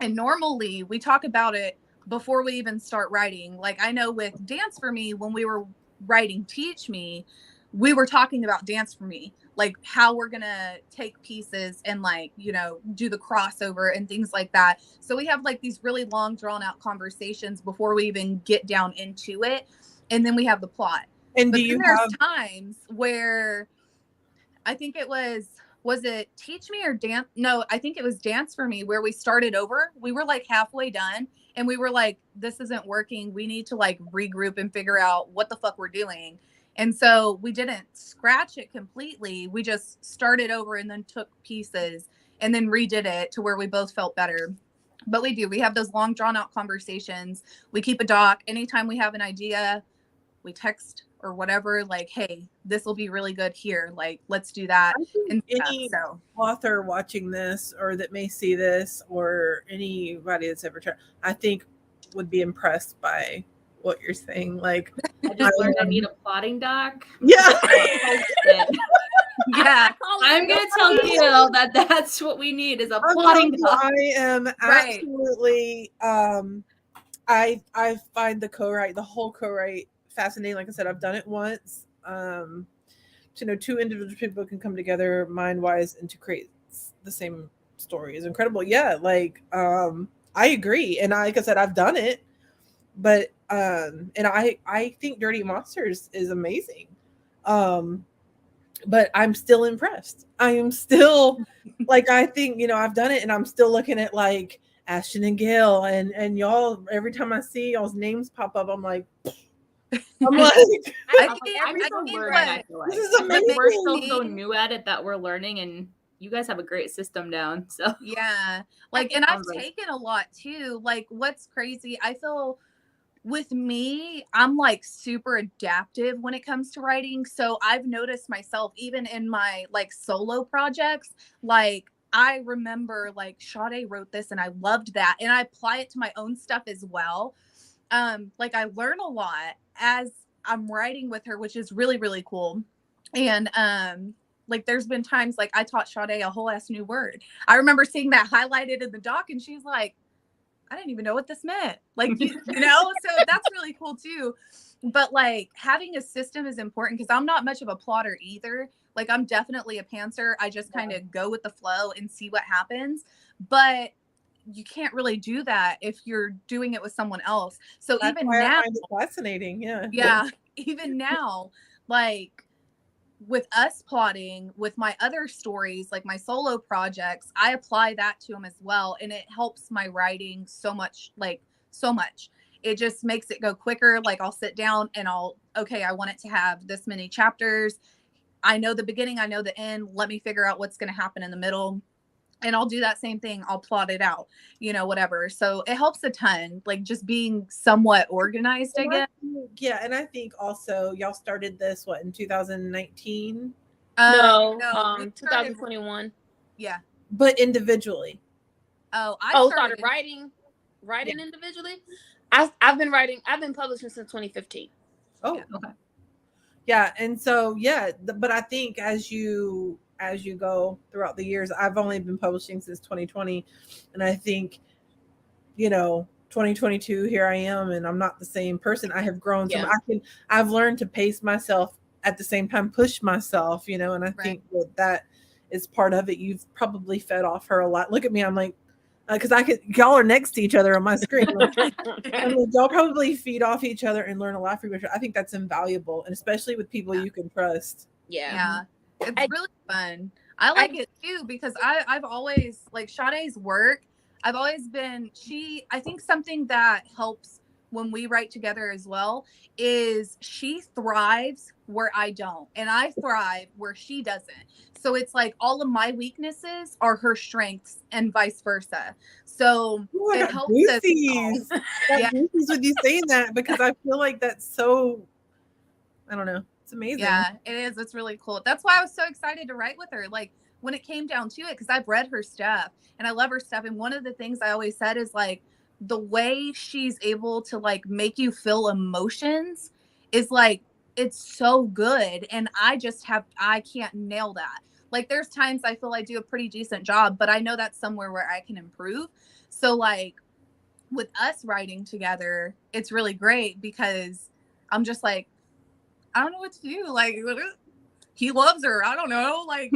And normally we talk about it before we even start writing. Like I know with Dance for Me, when we were writing Teach Me, we were talking about Dance for Me, like how we're going to take pieces and like, you know, do the crossover and things like that. So we have like these really long drawn out conversations before we even get down into it. And then we have the plot. And but there's times where I think it was it Teach Me or Dance? No, I think it was Dance for Me where we started over. We were like halfway done and we were like, this isn't working. We need to like regroup and figure out what the fuck we're doing. And so we didn't scratch it completely. We just started over and then took pieces and then redid it to where we both felt better. But we do. We have those long drawn out conversations. We keep a doc. Anytime we have an idea, we text or whatever, like, hey, this will be really good here. Like, let's do that. And any author watching this or that may see this or anybody that's ever tried, I think would be impressed by what you're saying. Like, I just learned I need a plotting doc. Yeah. Yeah. I'm going to tell Gail that that's what we need is a plotting doc. I am absolutely, I find the whole co-write fascinating. Like I said, I've done it once. To know two individual people can come together mind-wise and to create the same story is incredible. Yeah, like I agree. And like I said, I've done it, but and I think Dirty Monsters is amazing. But I'm still impressed. I am still like, I think, you know, I've done it and I'm still looking at like Ashton and Gail and y'all, every time I see y'all's names pop up, I'm like, I'm like, this is amazing. We're still so new at it that we're learning, and you guys have a great system down. So yeah, like, and I've taken a lot too. Like, what's crazy, I feel with me, I'm like super adaptive when it comes to writing. So I've noticed myself even in my like solo projects, like I remember like Sade wrote this and I loved that, and I apply it to my own stuff as well. Like I learn a lot as I'm writing with her, which is really, really cool. And like there's been times like I taught Sade a whole ass new word. I remember seeing that highlighted in the doc and she's like, I didn't even know what this meant. Like, you know, so that's really cool too. But like having a system is important because I'm not much of a plotter either. Like I'm definitely a pantser. I just kind of go with the flow and see what happens. But you can't really do that if you're doing it with someone else. So that's even now, I find it fascinating. Yeah. Even now, like with us plotting with my other stories, like my solo projects, I apply that to them as well. And it helps my writing so much, like so much. It just makes it go quicker. Like I'll sit down and okay, I want it to have this many chapters. I know the beginning, I know the end. Let me figure out what's going to happen in the middle. And I'll do that same thing. I'll plot it out, you know, whatever. So it helps a ton, like just being somewhat organized, I guess. Yeah. And I think also y'all started this, what, in 2019? No, 2021. Yeah. But individually. Oh, I started writing individually. I've been publishing since 2015. Oh, yeah. Okay. Yeah. And so, yeah, but I think as you go throughout the years, I've only been publishing since 2020. And I think, you know, 2022, here I am, and I'm not the same person. I have grown. Yeah. I've learned to pace myself at the same time, push myself, you know, and I think that is part of it. You've probably fed off her a lot. Look at me. I'm like, because y'all are next to each other on my screen. I mean, y'all probably feed off each other and learn a lot from each other. I think that's invaluable, and especially with people you can trust. Yeah. It's really fun. I like it too because I've always like Sade's work. I've always been I think something that helps when we write together as well is she thrives where I don't, and I thrive where she doesn't. So it's like all of my weaknesses are her strengths and vice versa. So Ooh, I it got helps us. goosies. Yeah. Goosies with you saying that, because I feel like that's so, I don't know. It's amazing. Yeah, it is. It's really cool. That's why I was so excited to write with her. Like when it came down to it, because I've read her stuff and I love her stuff. And one of the things I always said is like the way she's able to like make you feel emotions is like it's so good. And I can't nail that. Like there's times I feel I do a pretty decent job, but I know that's somewhere where I can improve. So like with us writing together, it's really great because I'm just like, I don't know what to do. Like, he loves her. I don't know. Like,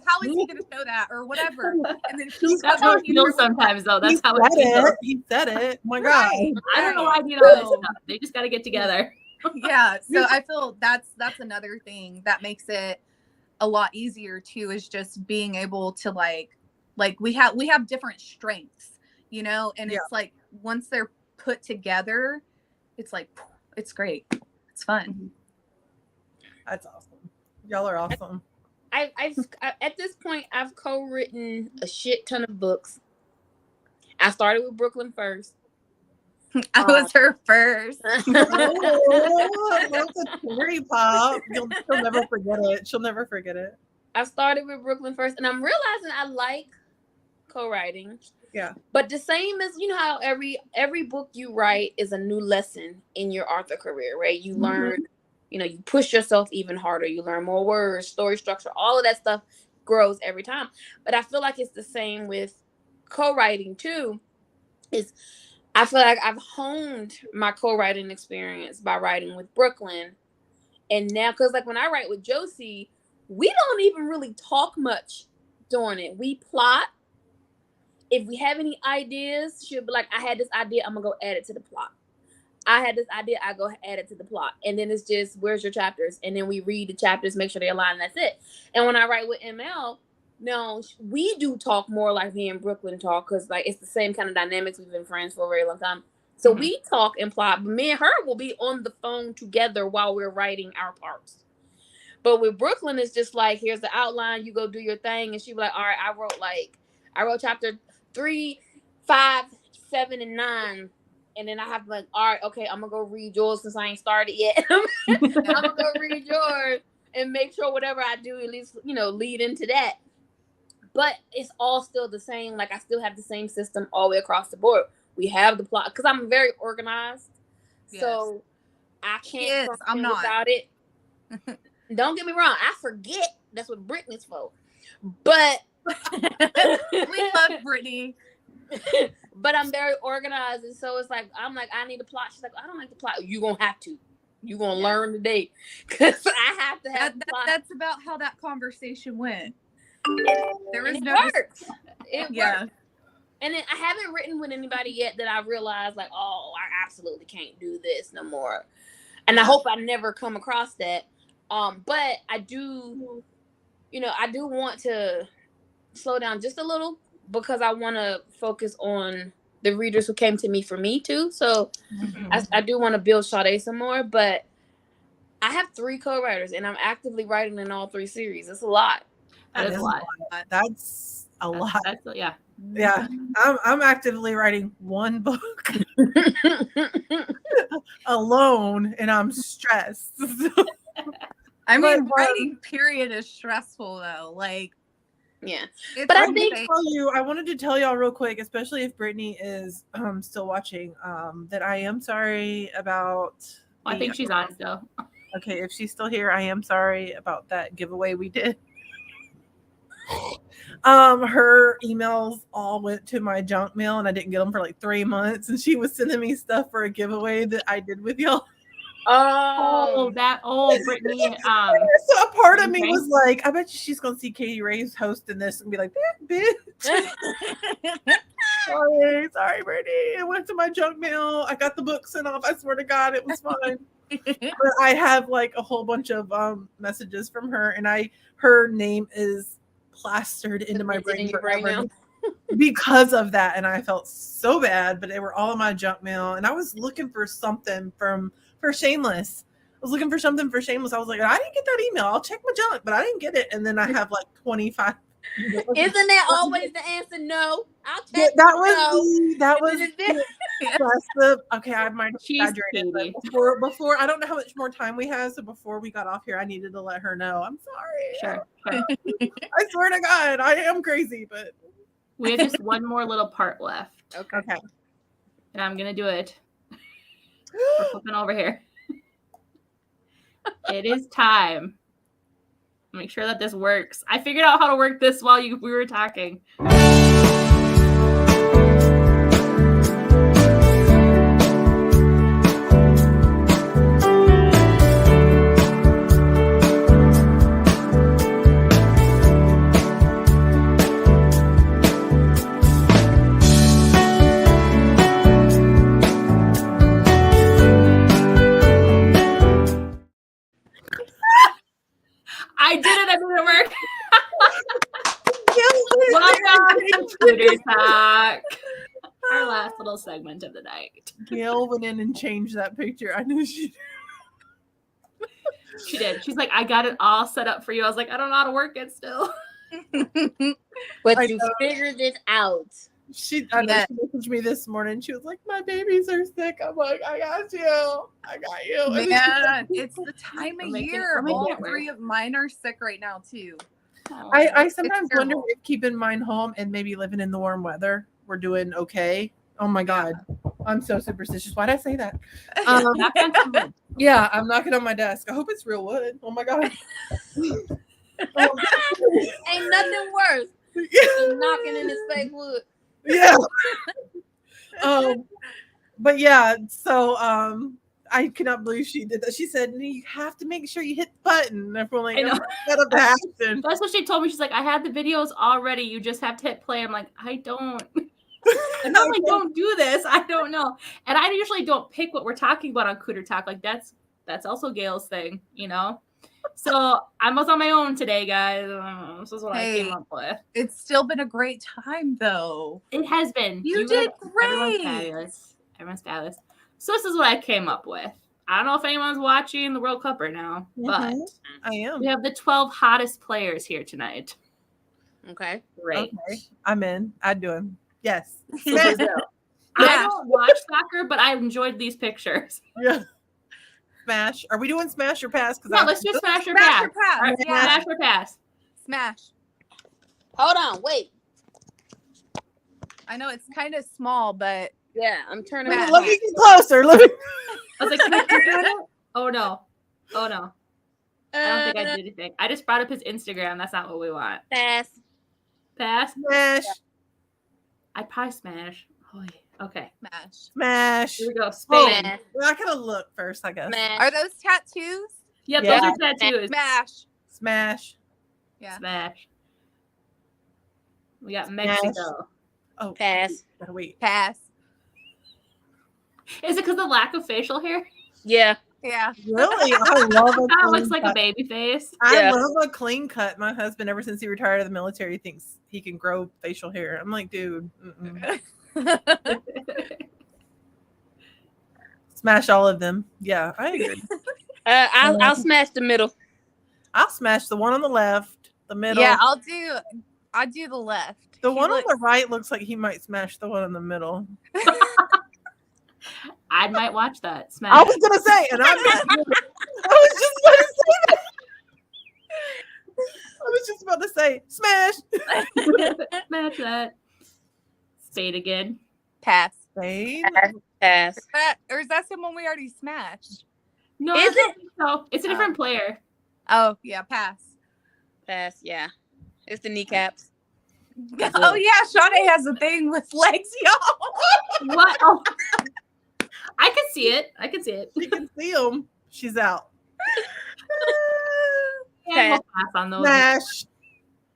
how is he going to show that or whatever? And then that's how it feels sometimes, though. That's how it feels. He said it. Oh my God. I don't know why I need all this stuff. They just got to get together. Yeah. So I feel that's another thing that makes it a lot easier too, is just being able to like we have different strengths, you know, and it's like once they're put together, it's like, it's great. It's fun. That's awesome. Y'all are awesome. I've at this point I've co-written a shit ton of books. I started with Brooklyn first. I was her first. Oh, that's a cherry pop. She'll never forget it. She'll never forget it. I started with Brooklyn first, and I'm realizing I like co-writing. Yeah. But the same as, you know, how every book you write is a new lesson in your author career, right? You learn, you know, you push yourself even harder. You learn more words, story structure, all of that stuff grows every time. But I feel like it's the same with co-writing too. I feel like I've honed my co-writing experience by writing with Brooklyn. And now, because like when I write with Josie, we don't even really talk much during it. We plot. If we have any ideas, she'll be like, I had this idea, I'm going to go add it to the plot. I had this idea, I go add it to the plot. And then it's just, where's your chapters? And then we read the chapters, make sure they align, and that's it. And when I write with ML, no, we do talk more like me and Brooklyn talk, because like it's the same kind of dynamics. We've been friends for a very long time. So we talk and plot, but me and her will be on the phone together while we're writing our parts. But with Brooklyn, it's just like, here's the outline, you go do your thing. And she'll be like, all right, I wrote chapter 3, 5, 7, and 9. And then I have like, all right, okay, I'm going to go read yours since I ain't started yet. I'm going to go read yours and make sure whatever I do at least, you know, lead into that. But it's all still the same. Like, I still have the same system all the way across the board. We have the plot, because I'm very organized. Yes. So I can't I'm not without it. Don't get me wrong. I forget. That's what Brittany's for. But we love Brittany. But I'm very organized. And so it's like, I'm like, I need a plot. She's like, I don't like the plot. You're going to have to. You're going to learn today. Because I have to have the plot. That's about how that conversation went. There was no works. It works. And then I haven't written with anybody yet that I realized like, oh, I absolutely can't do this no more. And I hope I never come across that. But I do, you know, I do want to slow down just a little, because I want to focus on the readers who came to me for me too. So I do want to build Sade some more, but I have 3 co-writers and I'm actively writing in all 3 series. It's a lot. That is a lot. That's a lot. Yeah. Yeah. I'm actively writing 1 book alone, and I'm stressed. I mean, writing period is stressful though. Like, yeah. But I wanted to tell y'all real quick, especially if Brittany is still watching, that I am sorry about. I think she's on still. Okay, if she's still here, I am sorry about that giveaway we did. Her emails all went to my junk mail, and I didn't get them for like 3 months, and she was sending me stuff for a giveaway that I did with y'all. Brittany. So a part of me was like, I bet she's gonna see Katie Ray's hosting this and be like, that bitch. sorry, Brittany. It went to my junk mail. I got the book sent off. I swear to God, it was fine. But I have like a whole bunch of messages from her, and her name is plastered into my brain forever. because of that, and I felt so bad, but they were all in my junk mail, and I was looking for something for Shameless. I was looking for something for Shameless. I was like, I didn't get that email. I'll check my junk, but I didn't get it. And then I have like 25. Isn't that always the answer? No. I'll Yeah, check. that was No. okay. I might have She's exaggerated, Katie. but before I don't know how much more time we have, so before we got off here, I needed to let her know. I'm sorry. Sure. I swear to God, I am crazy, but We have just one more little part left. okay. And I'm going to do it. We're flipping over here. It is time. Make sure that this works. I figured out how to work this while we were talking. I did it. I made it work. Welcome to Cougar Talk. Our last little segment of the night. Gail went in and changed that picture. I knew she did. She did. She's like, I got it all set up for you. I was like, I don't know how to work it still. But you figured it out. She messaged me this morning. She was like, my babies are sick. I'm like, I got you. I got you. Man, it's the time of making year. it All work. 3 of mine are sick right now too. I sometimes wonder terrible. if keeping mine home and maybe living in the warm weather, we're doing okay. Oh my God. I'm so superstitious. Why'd I say that? Yeah, I'm knocking on my desk. I hope it's real wood. Oh my God. Ain't nothing worse than knocking in his fake wood. Yeah. But yeah, so I cannot believe she did that. She said, you have to make sure you hit the button. And I'm like, I know. set up the action. That's what she told me. She's like, I had the videos already. You just have to hit play. I'm like, I don't. I normally don't do this. I don't know. And I usually don't pick what we're talking about on Cougar Talk. Like that's also Gail's thing, you know? So I was on my own today, guys. This is what I came up with. It's still been a great time though. It has been. You did Everyone's great. fabulous. Everyone's fabulous. So this is what I came up with. I don't know if anyone's watching the World Cup right now, but I am. we have the 12 hottest players here tonight. Okay. Great. Okay. I'm in. I'd do him. Yes. I don't watch soccer, but I enjoyed these pictures. Yeah. Smash. Are we doing smash or pass? No, let's just smash or Smash pass. or pass. All right, Yeah. smash or pass. Smash. Hold on. Wait. I know it's kind of small, but Yeah, I'm turning Matt. Let me get closer. Let me. I was like, can I keep doing it? Oh no. Oh no. I don't think I did anything. I just brought up his Instagram. That's not what we want. Pass. Pass? Smash. I'd probably smash. Oh, yeah. Okay. smash. Smash. Here we go. Oh, Spain. Smash. well, I gotta look first, I guess. Smash. Are those tattoos? Yep, Yeah. those are tattoos. Smash. Smash. Yeah. Smash. We got Smash. Mexico. Oh, Pass. gotta wait. Pass. Is it because of the lack of facial hair? Yeah. Yeah. Really? I love a Kind of clean looks like a cut. baby face. I Yeah. love a clean cut. My husband, ever since he retired out of the military, thinks he can grow facial hair. I'm like, dude, smash all of them. Yeah, I agree. I'll smash the middle. I'll smash the one on the left, the middle. Yeah, I'll do the left. The He one on looks- the right looks like he might smash the one in the middle. I might watch that. Smash. I was gonna say, and I was just gonna say that. I was just about to say, smash. Smash that. Say it again. Pass. Spain. Pass. Or is that someone we already smashed? No, Is I don't think so. It's a different player. Oh, yeah, pass. Pass. Yeah. It's the kneecaps. Oh, yeah, Sade has a thing with legs, y'all. What? Oh. I can see it. I can see it. You can see him. She's out. Yeah, we'll pass on those. Smash.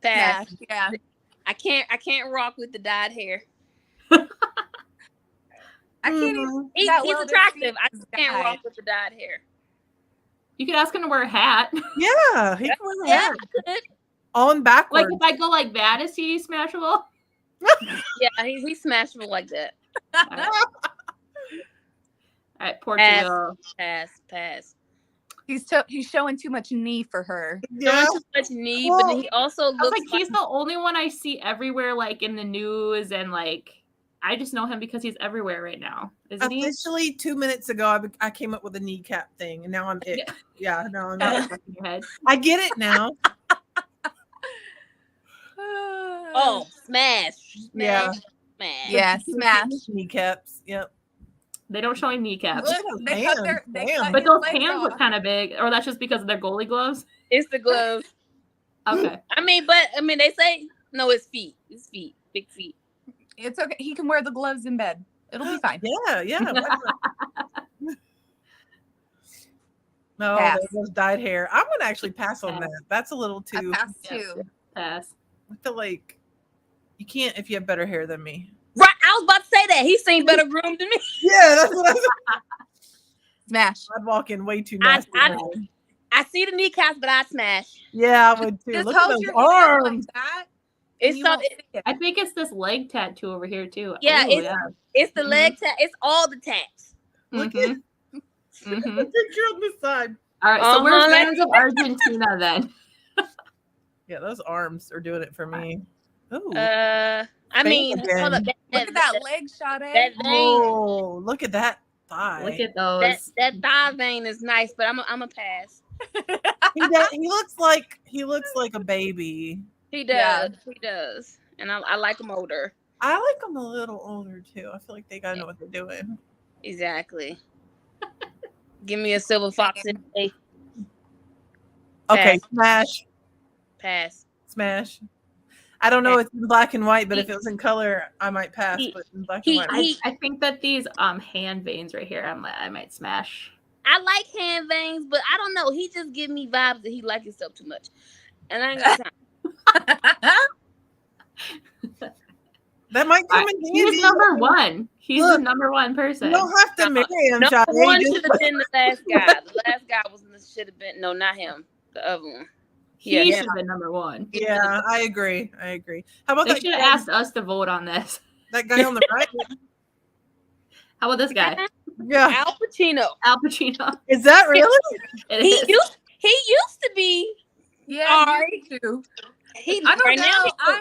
Pass. Yeah. I can't rock with the dyed hair. I can't even. He's that well attractive. I this just can't guy. rock with the dyed hair. You could ask him to wear a hat. Yeah, he can wear Yeah, that. I could. On Like backwards. if I go like that, is he smashable? Yeah, he smashed me like that. All right, Portugal. Pass. He's showing too much knee for her. Showing too much knee, but then he also I was looks like, he's the only one I see everywhere, like in the news, and like I just know him because he's everywhere right now. Isn't he? Officially, 2 minutes ago, I came up with a kneecap thing, and now I'm it. Yeah, now I'm Got it. it stuck in your head. I get it now. oh, smash. Yeah. Smash. Kneecaps. Yep. They don't show any kneecaps. Look, they cut But those his legs hands look off. kind of big, or that's just because of their goalie gloves. It's the gloves. Okay. I mean, they say no. It's feet. It's feet. Big feet. It's okay. He can wear the gloves in bed. It'll be fine. Yeah. No, Pass. there goes dyed hair. I'm gonna actually pass on Pass. that. That's a little too. I passed too. Pass. I feel like you can't if you have better hair than me. Right. I was about to say that. He's seen better groomed than me. Yeah, that's what I said. Smash. I'd walk in way too nasty. I see the kneecaps, but I smash. Yeah, I would too. Just Look at hold those your hand arms. like that. It's You won't something. see it. I think it's this leg tattoo over here too. Yeah, Ooh, it's the leg tap. It's all the taps. Look Mhm. at Mhm. the picture on the side. All right, so we're Uh-huh. fans of Argentina then. Yeah, those arms are doing it for me. Ooh. I mean, again. hold up. Look at that leg shot, That vein. Oh, look at that thigh. Look at those. That thigh vein is nice, but I'm a pass. He looks like a baby. He does. Yeah. He does. And I like him older. I like them a little older too. I feel like they gotta know what they're doing. Exactly. Give me a silver fox in a Okay, Pass. smash. I don't know. It's in black and white, but if it was in color, I might pass. But in black and white, I think that these hand veins right here, I might smash. I like hand veins, but I don't know. He just give me vibes that he likes himself too much. And I ain't got time. that might come in handy. He's number one. He's Look, the number one person. You don't have to marry him, Number Sade. one should have been the last guy. The last guy should have been not him. The other one. He Yeah, should have been number one. Yeah, I agree. How about They that should have guy, asked us to vote on this. that guy on the right? How about this guy? Yeah. Al Pacino. Al Pacino. Is that really? It He is. used to be. Yeah, Alright. you too. He I don't right know. now.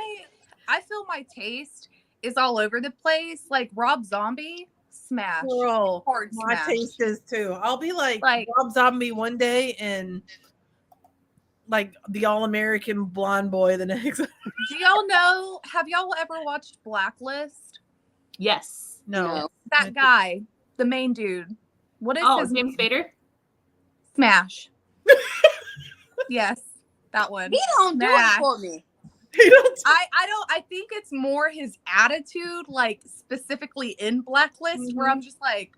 I feel my taste is all over the place. Like Rob Zombie, smash. Girl, Hard my smash. taste is too. I'll be like Like- Rob Zombie one day and like the all-American blonde boy the next. Do y'all know? Have y'all ever watched Blacklist? Yes. No. That guy, the main dude. What is Oh, his James name? Spader? Smash. Yes, that one. He don't do Smash. it for me. He don't- I think it's more his attitude, like specifically in Blacklist, where I'm just like,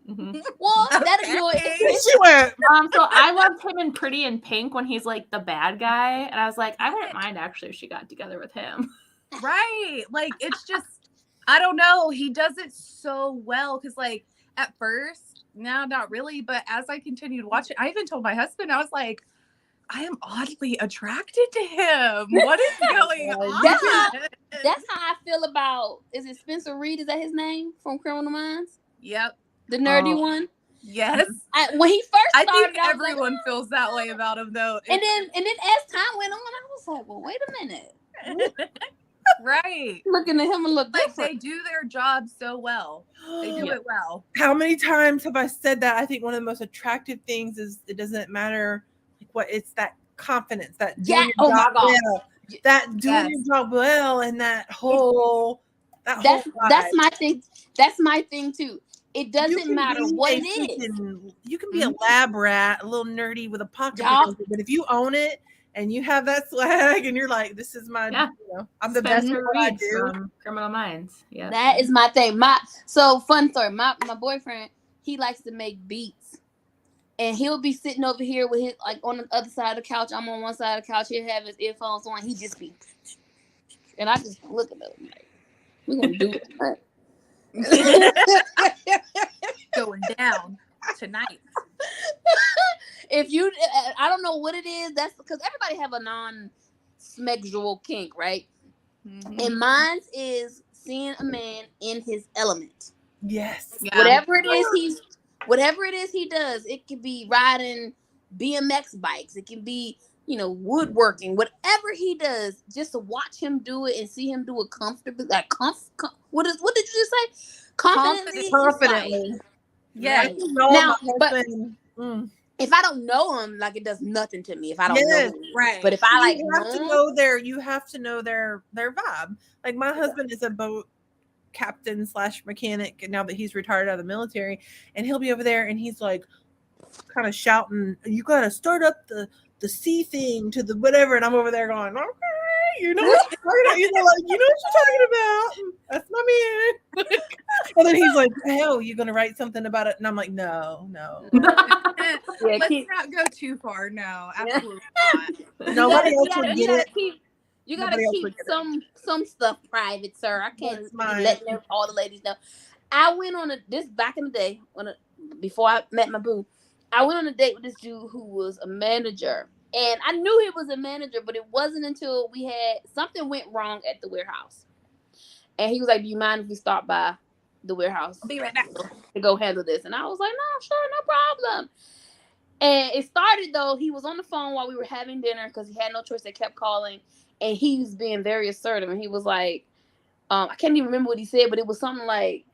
Mhm. Well, that'll do Okay. it. She went. So I loved him in Pretty in Pink when he's like the bad guy, and I was like, I wouldn't mind actually if she got together with him. right. Like, it's just, I don't know. He does it so well. Cause like at first, no, not really. But as I continued watching, I even told my husband, I was like, I am oddly attracted to him. What is going on? That's how I feel about. Is it Spencer Reed? Is that his name from Criminal Minds? Yep. The nerdy Oh. one. Yes. When he first I started, think I was like, everyone feels that way about him though. and then as time went on, I was like, well, wait a minute. Right. Looking at him and look Like different. they do their job so well. They do Yeah. it well. How many times have I said that? I think one of the most attractive things is it doesn't matter like what it's that confidence, that doing Yeah. your Oh my job God. well, that doing Yes. your job well, and that whole That's vibe. my thing. That's my thing too. It You doesn't can matter be what a it is. freaking- You can be a lab rat, a little nerdy with a pocket, Yeah. but if you own it and you have that swag, and you're like, "This is my, Yeah. I'm the best at Spencer what I Reed do." from Criminal Minds. Yeah. That is my thing. Fun story. My boyfriend, he likes to make beats. And he'll be sitting over here with his like on the other side of the couch. I'm on one side of the couch. He'll have his earphones on. He just be, and I just look at him like, we're gonna do it. Going down tonight. If you, I don't know what it is. That's because everybody have a non-sexual kink, right? And mine is seeing a man in his element. Yes. Yeah. Whatever it is he does, it could be riding BMX bikes, it can be, you know, woodworking, whatever he does, just to watch him do it and see him do it comfortably, like what did you just say? Confidently. Confidently. Yeah. Right. Now, but if I don't know him, like, it does nothing to me if I don't know him. Right. But if I you have to know their vibe. Like my husband is a boat captain / mechanic now that he's retired out of the military, and he'll be over there and he's like kind of shouting, "You got to start up the C thing to the whatever," and I'm over there going, "Okay, you know what you're talking about. You know what you're talking about. That's my man." And then he's like, "Hell, you gonna write something about it?" And I'm like, "No." Let's not go too far. No, absolutely not. Nobody else would get it. You gotta keep some stuff private, sir. I can't be letting all the ladies know. I went on this back in the day before I met my boo. I went on a date with this dude who was a manager, and I knew he was a manager, but it wasn't until something went wrong at the warehouse, and he was like, "Do you mind if we stop by the warehouse? I'll be right back to go handle this." And I was like, "No, sure, no problem." And it started though. He was on the phone while we were having dinner because he had no choice. They kept calling. And he was being very assertive. And he was like, I can't even remember what he said, but it was something like,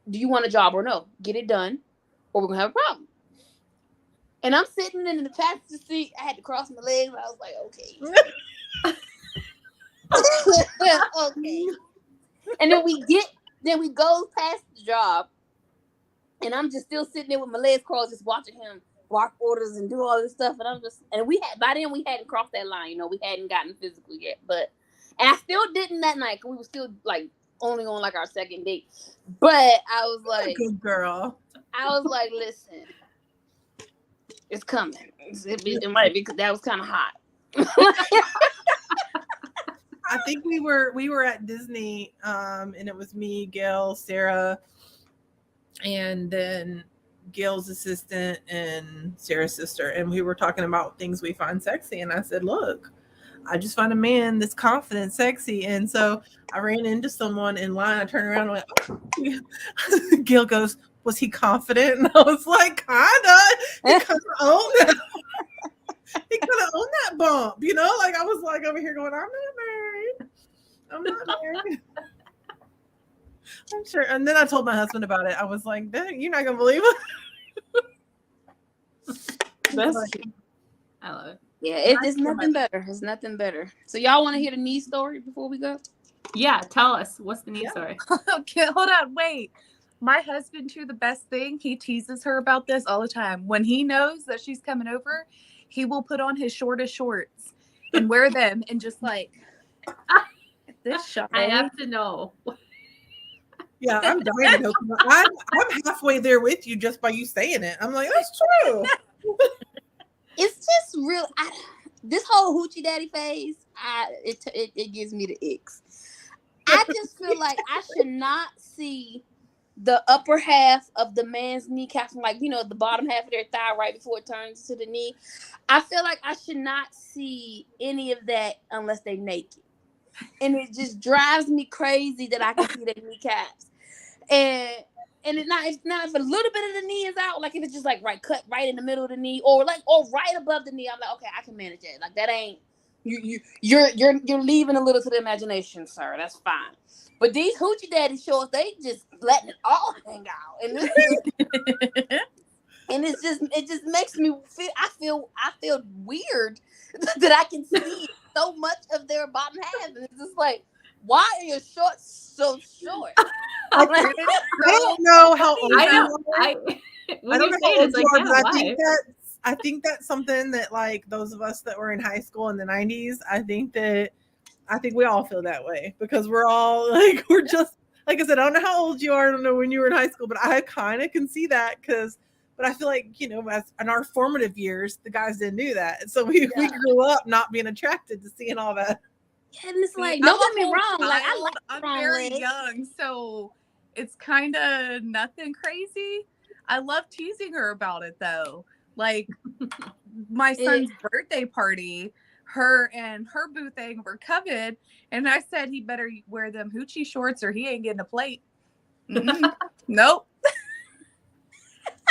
"Do you want a job or no? Get it done, or we're going to have a problem." And I'm sitting in the passenger seat. I had to cross my legs. I was like, okay. Okay. And then we go past the job. And I'm just still sitting there with my legs crossed, just watching him bark orders and do all this stuff. And by then we hadn't crossed that line, you know, we hadn't gotten physical yet. And I still didn't that night, because we were still like only on like our second date. But I was like, good girl. I was like, listen, it's coming. It might be, because that was kind of hot. I think we were at Disney, and it was me, Gail, Sarah, and then Gail's assistant and Sarah's sister, and we were talking about things we find sexy. And I said, "Look, I just find a man that's confident, sexy." And so I ran into someone in line. I turned around and went, "Oh." Gail goes, "Was he confident?" And I was like, "Kinda." He kind of owned that. He kind of owned that bump, you know. Like I was like over here going, I'm not married. I'm sure. And then I told my husband about it. I was like, "You're not gonna believe it." I love it. Yeah, it's nothing better. It's nothing better. So y'all want to hear the knee story before we go? Yeah, tell us. What's the knee story? Okay, hold on, wait. My husband, too, the best thing, he teases her about this all the time. When he knows that she's coming over, he will put on his shortest shorts and wear them and just like this shot. I have to know. Yeah, I'm dying to know. I'm halfway there with you just by you saying it. I'm like, that's true. It's just real. This whole hoochie daddy phase, it gives me the icks. I just feel like I should not see the upper half of the man's kneecap from, like, you know, the bottom half of their thigh right before it turns to the knee. I feel like I should not see any of that unless they're naked. And it just drives me crazy that I can see their kneecaps. And it's not if a little bit of the knee is out, like if it's just like cut right in the middle of the knee, or right above the knee, I'm like, okay, I can manage it. Like that ain't you're leaving a little to the imagination, sir. That's fine. But these hoochie daddy shorts, they just letting it all hang out, and it just makes me feel. I feel weird that I can see so much of their bottom half, and it's just like, why are your shorts so short? I don't know how old I you know. are. I I don't know how old it's like, you are, yeah, but I think that's something that, like, those of us that were in high school in the 90s, I think we all feel that way, because we're all like, we're just, like I said, I don't know how old you are. I don't know when you were in high school, but I kind of can see that but I feel like, you know, as in our formative years, the guys didn't do that. So we grew up not being attracted to seeing all that. Yeah, and it's like, don't get me wrong. Like, I'm very young, so it's kind of nothing crazy. I love teasing her about it though. Like my son's birthday party, her and her boo thing were coming, and I said he better wear them hoochie shorts or he ain't getting a plate. Nope.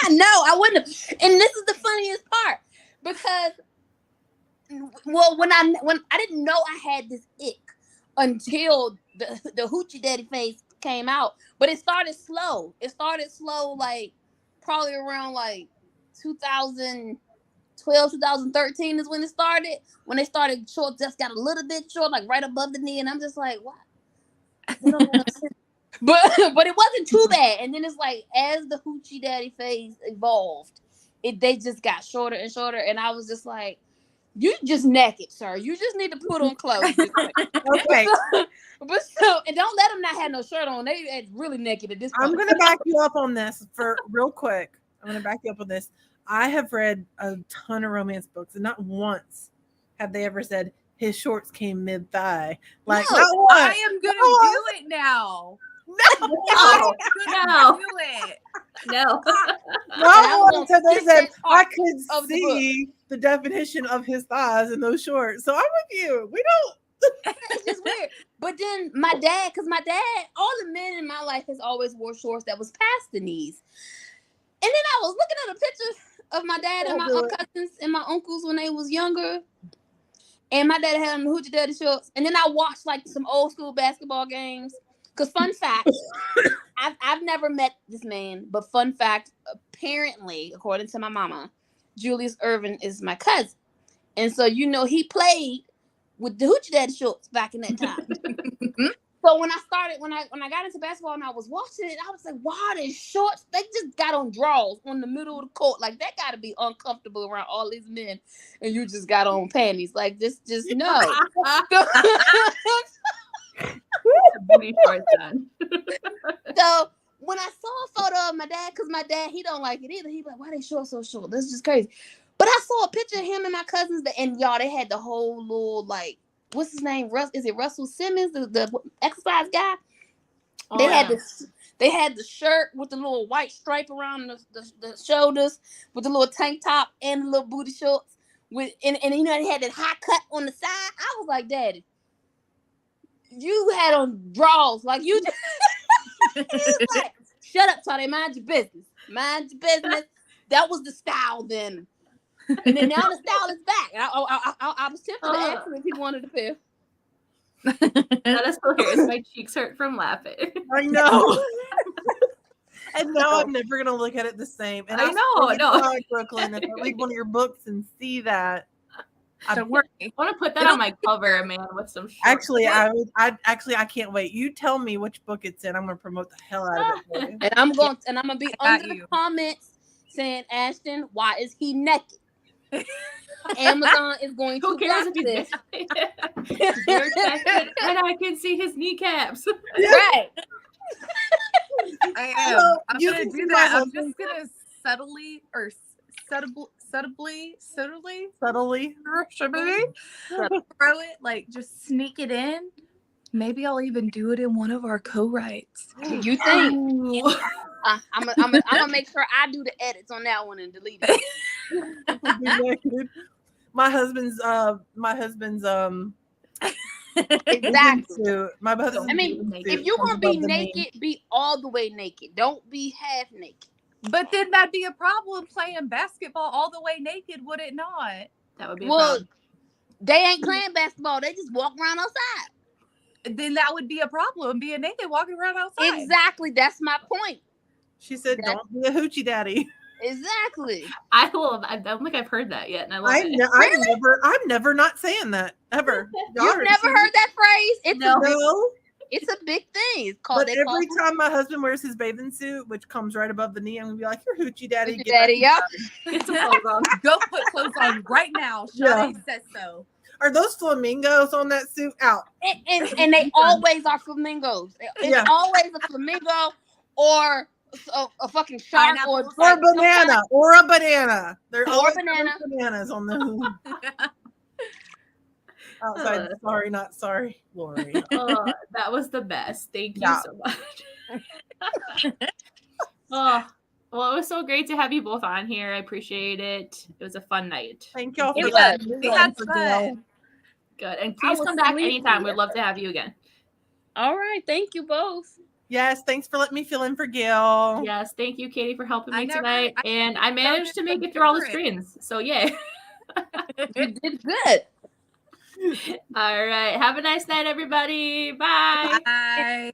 I know, I wouldn't have. And this is the funniest part, because when I didn't know I had this ick until the hoochie daddy face came out, but it started slow. Like probably around like 2012, 2013 is when it started. When they started short, just got a little bit short, like right above the knee, and I'm just like, what? But it wasn't too bad. And then it's like, as the hoochie daddy phase evolved, they just got shorter and shorter, and I was just like, you just naked, sir. You just need to put on clothes. Okay. And don't let them not have no shirt on. They really naked at this point. I'm gonna back you up on this for real quick. I'm gonna back you up on this. I have read a ton of romance books, and not once have they ever said his shorts came mid-thigh. Like, no, not once. I am gonna do it now. No. Do it. No. Not once have they said I could of the see the definition of his thighs in those shorts. So I'm with you. We don't. It's just weird. But then my dad, all the men in my life has always wore shorts that was past the knees. And then I was looking at a picture of my dad and my cousins and my uncles when they was younger. And my dad had on the hoochie daddy shorts. And then I watched like some old school basketball games. Because fun fact, I've never met this man, but fun fact, apparently, according to my mama, Julius Irvin is my cousin. And so, he played with the hoochie daddy shorts back in that time. So when I got into basketball and I was watching it, I was like, wow, these shorts, they just got on drawers on the middle of the court. Like, that got to be uncomfortable around all these men. And you just got on panties. Like, just no. Booty shorts on. So when I saw a photo of my dad, because my dad, he don't like it either. He like, why they short so short? This is just crazy. But I saw a picture of him and my cousins, and y'all, they had the whole little, like, what's his name? Is it Russell Simmons, the exercise guy? Oh, they had the shirt with the little white stripe around the shoulders, with the little tank top and the little booty shorts. And they had that high cut on the side. I was like, Daddy, you had on drawers, like you. Like, shut up, Tony. Mind your business. Mind your business. That was the style then. And then now the style is back. I was tempted to ask him if he wanted a pair. That is hilarious. My cheeks hurt from laughing. I know. And now I'm never gonna look at it the same. And I know. Brooklyn, if I read one of your books and see that, Don't worry. I want to put that on my cover, man, with some shorts. Actually, I can't wait. You tell me which book it's in. I'm gonna promote the hell out of it for you. And I'm gonna be under the comments saying, Ashton, why is he naked? Amazon is going to Who cares block if this. he's naked and I can see his kneecaps. Right. I am. Well, I'm you gonna can do see that. my I'm just gonna subtly throw it, like just sneak it in. Maybe I'll even do it in one of our co-writes. You think? I'm gonna make sure I do the edits on that one and delete it. My husband's Exactly. My husband's I mean, if you're gonna be naked, be all the way naked. Don't be half naked. But then that'd be a problem playing basketball all the way naked, would it not? That would be they ain't playing basketball. They just walk around outside. Then that would be a problem, being naked, walking around outside. Exactly. That's my point. She said, "Don't be a hoochie daddy." Exactly. I don't think I've heard that yet, and I love it. I'm never not saying that ever. You've never heard that phrase? No. It's a big thing. It's called. But every time my husband wears his bathing suit, which comes right above the knee, I'm gonna be like, "You're hoochie daddy." Hoochie daddy, yep. Get some clothes on. Go put clothes on right now. Sade says so. Are those flamingos on that suit out? And they always are flamingos. It's always a flamingo or a fucking shark or a banana or a banana. There or are banana. bananas on the outside. Sorry, not sorry, Lori. That was the best. Thank you so much. Well, it was so great to have you both on here. I appreciate it. It was a fun night. Thank y'all. We had fun. Good. And please come back anytime. We'd love to have you again. All right. Thank you both. Yes, thanks for letting me fill in for Gail. Yes, thank you, Katie, for helping me tonight. And I managed to make it through all the screens. So, yay. You did good. All right. Have a nice night, everybody. Bye. Bye.